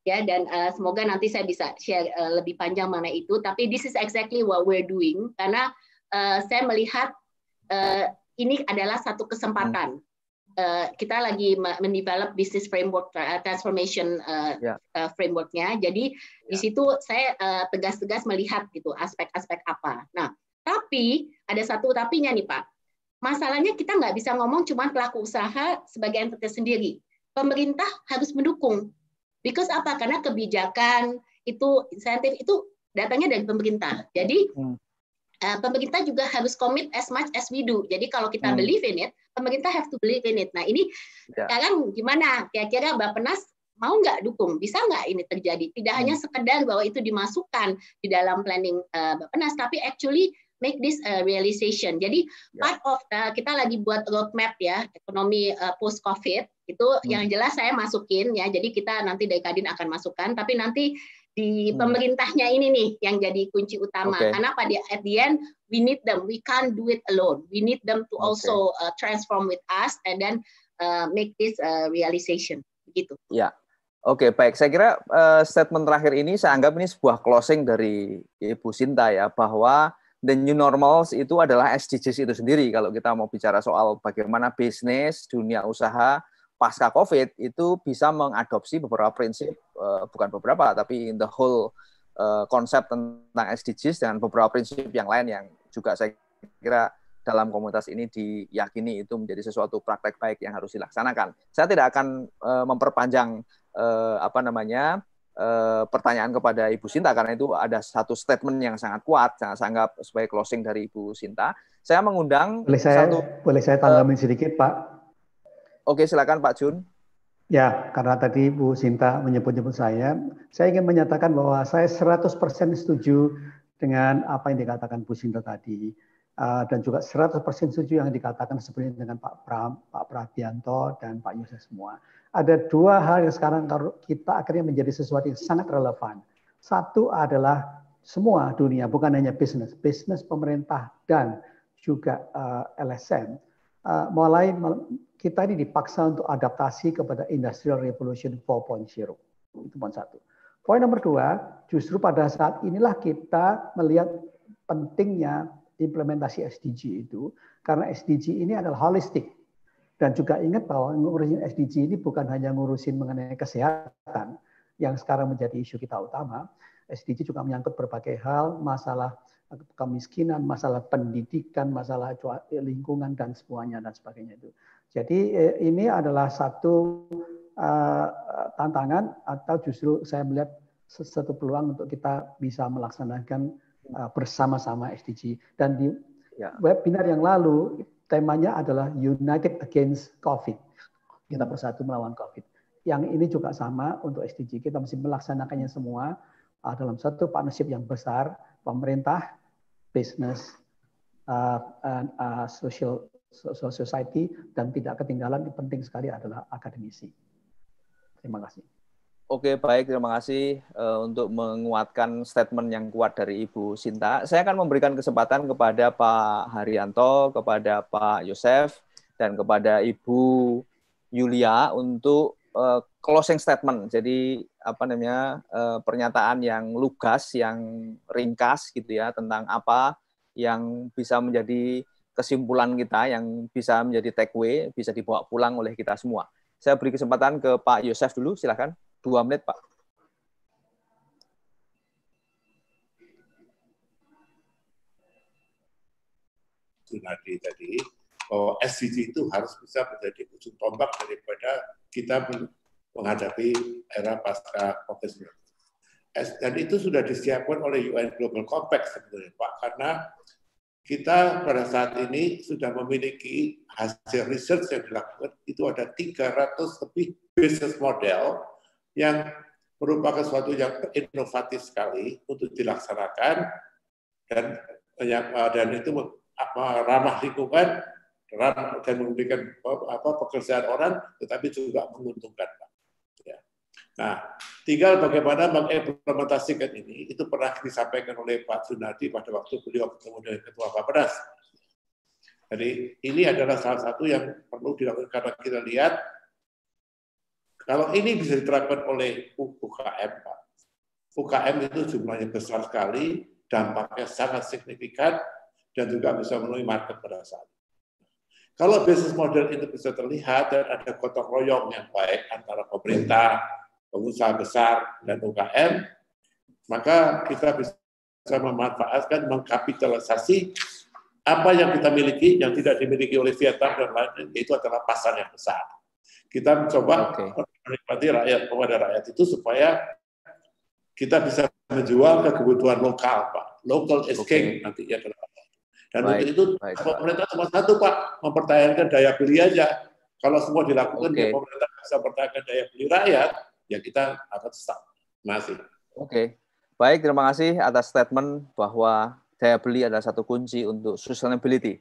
ya, dan semoga nanti saya bisa share lebih panjang mengenai itu. Tapi this is exactly what we're doing, karena saya melihat ini adalah satu kesempatan. Kita lagi mendevelop business framework transformation frameworknya. Jadi di situ saya tegas-tegas melihat gitu aspek-aspek apa. Nah, tapi ada satu tapinya nih Pak. Masalahnya kita nggak bisa ngomong cuma pelaku usaha sebagai entitas sendiri. Pemerintah harus mendukung. Because apa? Karena kebijakan itu insentif itu datangnya dari pemerintah. Jadi pemerintah juga harus commit as much as we do. Jadi kalau kita believe in it, pemerintah have to believe in it. Nah ini sekarang gimana? Kira-kira Bappenas mau nggak dukung? Bisa nggak ini terjadi? Tidak hanya sekedar bahwa itu dimasukkan di dalam planning Bappenas, tapi actually make this realization. Jadi part of kita lagi buat roadmap ya ekonomi post COVID itu yang jelas saya masukin ya. Jadi kita nanti dari Kadin akan masukkan, tapi nanti di pemerintahnya ini nih yang jadi kunci utama. Karena pada at the end we need them, we can't do it alone. We need them to also transform with us and then make this realization. Begitu. Ya, oke, baik. Saya kira statement terakhir ini saya anggap ini sebuah closing dari Ibu Sinta ya, bahwa the new normals itu adalah SDGs itu sendiri. Kalau kita mau bicara soal bagaimana bisnis, dunia usaha pasca COVID itu bisa mengadopsi beberapa prinsip, bukan beberapa, tapi in the whole konsep tentang SDGs dan beberapa prinsip yang lain yang juga saya kira dalam komunitas ini diyakini itu menjadi sesuatu praktek baik yang harus dilaksanakan. Saya tidak akan memperpanjang pertanyaan kepada Ibu Sinta karena itu ada satu statement yang sangat kuat, saya anggap sebagai closing dari Ibu Sinta. Saya mengundang boleh saya tanggapi sedikit, Pak. Oke, silakan Pak Jun. Ya, karena tadi Bu Sinta menyebut-nyebut saya ingin menyatakan bahwa saya 100% setuju dengan apa yang dikatakan Bu Sinta tadi. Dan juga 100% setuju yang dikatakan sebenarnya dengan Pak Prabianto dan Pak Yosef semua. Ada dua hal yang sekarang kita akhirnya menjadi sesuatu yang sangat relevan. Satu adalah semua dunia, bukan hanya bisnis pemerintah dan juga LSM. Mulai kita ini dipaksa untuk adaptasi kepada Industrial Revolution 4.0. Itu poin satu. Poin nomor dua, justru pada saat inilah kita melihat pentingnya implementasi SDG itu, karena SDG ini adalah holistik. Dan juga ingat bahwa ngurusin SDG ini bukan hanya ngurusin mengenai kesehatan, yang sekarang menjadi isu kita utama. SDG juga menyangkut berbagai hal, masalah kemiskinan, masalah pendidikan, masalah lingkungan, dan semuanya, dan sebagainya itu. Jadi ini adalah satu tantangan atau justru saya melihat satu peluang untuk kita bisa melaksanakan bersama-sama SDG. Dan di webinar yang lalu temanya adalah United Against COVID. Kita bersatu melawan COVID. Yang ini juga sama untuk SDG. Kita mesti melaksanakannya semua dalam satu partnership yang besar, pemerintah, business, social society, dan tidak ketinggalan penting sekali adalah akademisi. Terima kasih. Oke, baik, terima kasih untuk menguatkan statement yang kuat dari Ibu Sinta. Saya akan memberikan kesempatan kepada Pak Haryanto, kepada Pak Yosef, dan kepada Ibu Yulia untuk closing statement. Jadi pernyataan yang lugas, yang ringkas gitu ya, tentang apa yang bisa menjadi kesimpulan kita, yang bisa menjadi take away, bisa dibawa pulang oleh kita semua. Saya beri kesempatan ke Pak Yosef dulu, silakan. 2 menit, Pak. Tadi bahwa SDG itu harus bisa menjadi ujung tombak daripada kita menghadapi era pasca COVID-19. Dan itu sudah disiapkan oleh UN Global Compact sebenarnya, Pak, karena kita pada saat ini sudah memiliki hasil research yang dilakukan, itu ada 300 lebih business model yang merupakan sesuatu yang inovatif sekali untuk dilaksanakan dan itu ramah lingkungan dan memberikan pekerjaan orang, tetapi juga menguntungkan, Pak. Ya. Nah, tinggal bagaimana mengimplementasikan ini, itu pernah disampaikan oleh Pak Sunardi pada waktu beliau ketemu dengan Ketua Bappenas. Jadi ini adalah salah satu yang perlu dilakukan karena kita lihat Kalau ini bisa diterapkan oleh UKM, Pak. UKM itu jumlahnya besar sekali, dampaknya sangat signifikan, dan juga bisa memenuhi market pada saat itu. Kalau bisnis model itu bisa terlihat dan ada gotong royong yang baik antara pemerintah, pengusaha besar, dan UKM, maka kita bisa memanfaatkan, mengkapitalisasi apa yang kita miliki, yang tidak dimiliki oleh Vietnam dan lain-lain, yaitu adalah pasar yang besar. Kita mencoba menikmati rakyat kepada rakyat itu supaya kita bisa menjual ke kebutuhan lokal, Pak. Local is king nanti ya. Dan untuk itu pemerintah cuma satu, Pak, mempertahankan daya beli aja. Kalau semua dilakukan, ya pemerintah bisa mempertahankan daya beli rakyat, ya kita akan stop. Terima kasih. Baik, terima kasih atas statement bahwa daya beli adalah satu kunci untuk sustainability.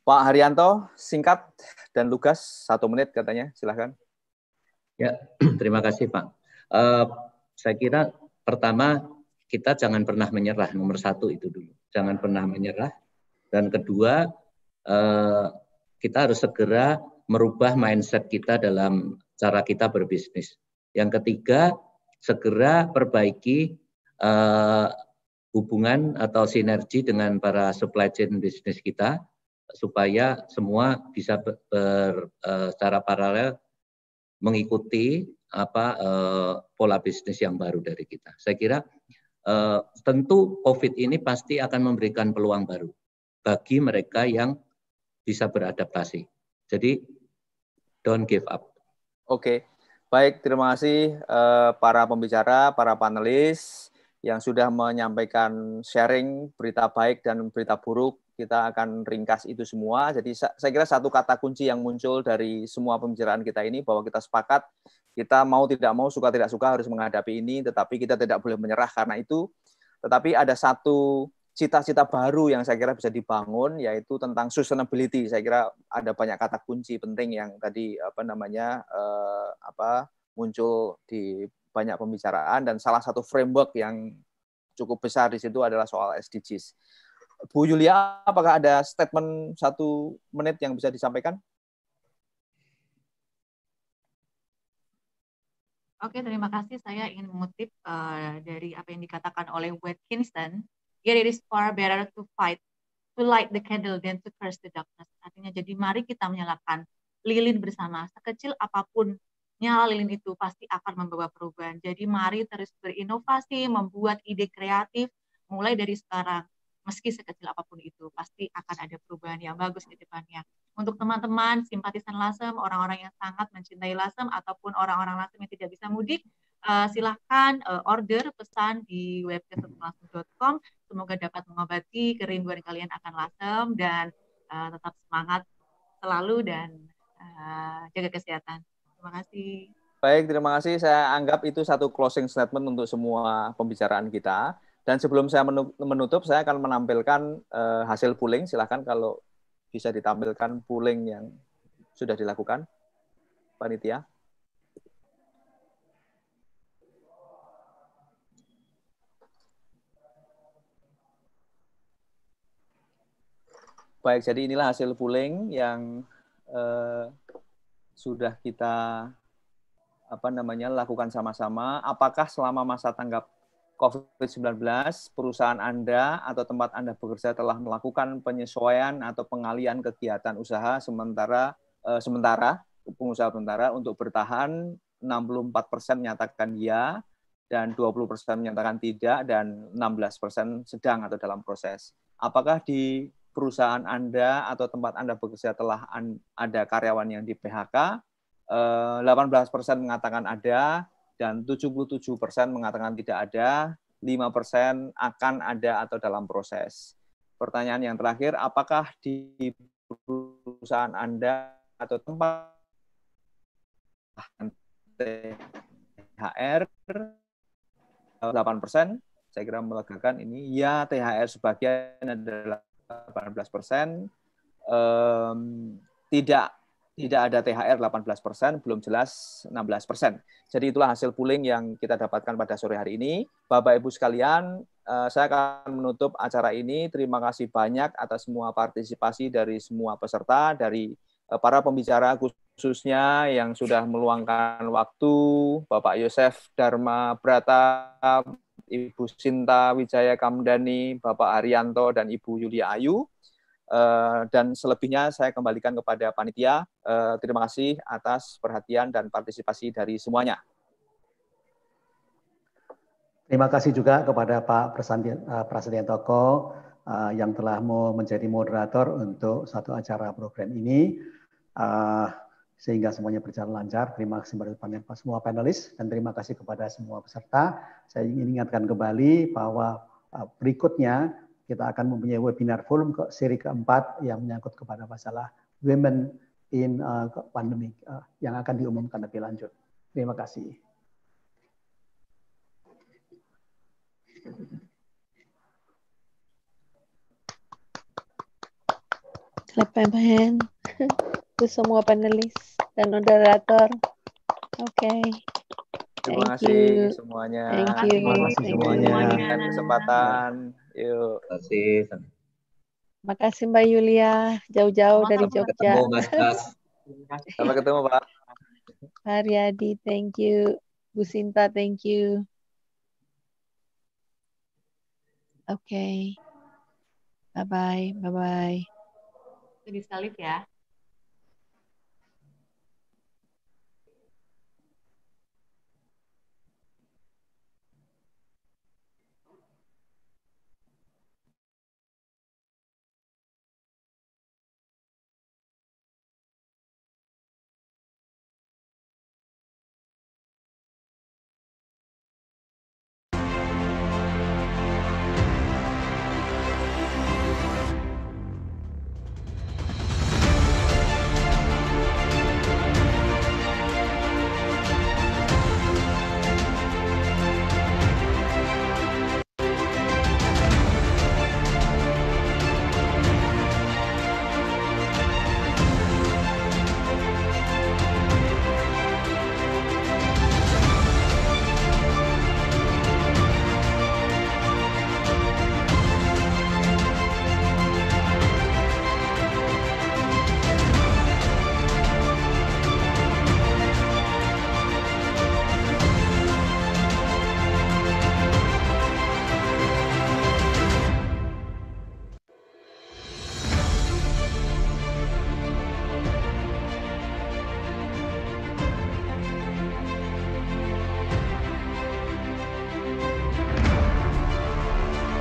Pak Haryanto, singkat dan lugas, 1 menit katanya, silahkan. Ya, terima kasih Pak. Saya kira pertama kita jangan pernah menyerah, nomor 1 itu dulu. Jangan pernah menyerah. Dan kedua, kita harus segera merubah mindset kita dalam cara kita berbisnis. Yang ketiga, segera perbaiki hubungan atau sinergi dengan para supply chain bisnis kita supaya semua bisa secara paralel mengikuti pola bisnis yang baru dari kita. Saya kira tentu COVID ini pasti akan memberikan peluang baru bagi mereka yang bisa beradaptasi. Jadi don't give up. Baik, terima kasih para pembicara, para panelis yang sudah menyampaikan sharing berita baik dan berita buruk. Kita akan ringkas itu semua. Jadi saya kira satu kata kunci yang muncul dari semua pembicaraan kita ini bahwa kita sepakat, kita mau tidak mau, suka tidak suka harus menghadapi ini, tetapi kita tidak boleh menyerah karena itu. Tetapi ada satu cita-cita baru yang saya kira bisa dibangun, yaitu tentang sustainability. Saya kira ada banyak kata kunci penting yang tadi muncul di banyak pembicaraan, dan salah satu framework yang cukup besar di situ adalah soal SDGs. Bu Yulia, apakah ada statement 1 menit yang bisa disampaikan? Terima kasih. Saya ingin mengutip dari apa yang dikatakan oleh Watkinson. Yet it is far better to light the candle than to curse the darkness. Artinya, jadi mari kita menyalakan lilin bersama. Sekecil apapun nyala lilin itu pasti akan membawa perubahan. Jadi mari terus berinovasi, membuat ide kreatif mulai dari sekarang. Meski sekecil apapun itu, pasti akan ada perubahan yang bagus di depannya. Untuk teman-teman simpatisan LASEM, orang-orang yang sangat mencintai LASEM, ataupun orang-orang LASEM yang tidak bisa mudik, silahkan order pesan di website.lasem.com. Semoga dapat mengobati kerinduan kalian akan LASEM, dan tetap semangat selalu dan jaga kesehatan. Terima kasih. Baik, terima kasih. Saya anggap itu satu closing statement untuk semua pembicaraan kita. Dan sebelum saya menutup, saya akan menampilkan hasil polling. Silakan kalau bisa ditampilkan polling yang sudah dilakukan, panitia. Baik, jadi inilah hasil polling yang sudah kita lakukan sama-sama. Apakah selama masa tanggap COVID-19 perusahaan Anda atau tempat Anda bekerja telah melakukan penyesuaian atau pengalihan kegiatan usaha sementara pengusaha sementara untuk bertahan? 64% menyatakan ya, dan 20% menyatakan tidak, dan 16% sedang atau dalam proses. Apakah di perusahaan Anda atau tempat Anda bekerja telah ada karyawan yang di PHK? 18% mengatakan ada, dan 77% mengatakan tidak ada, 5% akan ada atau dalam proses. Pertanyaan yang terakhir, apakah di perusahaan Anda atau tempat THR? 8%, saya kira melegakan ini, ya THR sebagian adalah 18%, tidak ada THR 18%, belum jelas 16%. Jadi itulah hasil polling yang kita dapatkan pada sore hari ini. Bapak Ibu sekalian, saya akan menutup acara ini. Terima kasih banyak atas semua partisipasi dari semua peserta, dari para pembicara, khususnya yang sudah meluangkan waktu, Bapak Yosef Dharma Brata, Ibu Sinta Wijaya Kamdani, Bapak Haryanto, dan Ibu Yulia Ayu. Dan selebihnya saya kembalikan kepada panitia. Terima kasih atas perhatian dan partisipasi dari semuanya. Terima kasih juga kepada Pak Prasetya Toko yang telah mau menjadi moderator untuk satu acara program ini, sehingga semuanya berjalan lancar. Terima kasih kepada semua panelis dan terima kasih kepada semua peserta. Saya ingin ingatkan kembali bahwa berikutnya kita akan mempunyai webinar forum seri keempat yang menyangkut kepada masalah women in pandemic yang akan diumumkan lebih lanjut. Terima kasih. Clap hand untuk semua panelis dan moderator. Oke. Terima kasih semuanya. Terima kasih semuanya. Dan kesempatan. Yuk. Terima kasih. Terima kasih Mbak Yulia, jauh-jauh dari Jogja. Ketemu Mas Pras. Sampai ketemu Pak. Pak Haryadi, thank you. Bu Sinta, thank you. Oke. Bye-bye. Bye-bye. Itu di salib ya.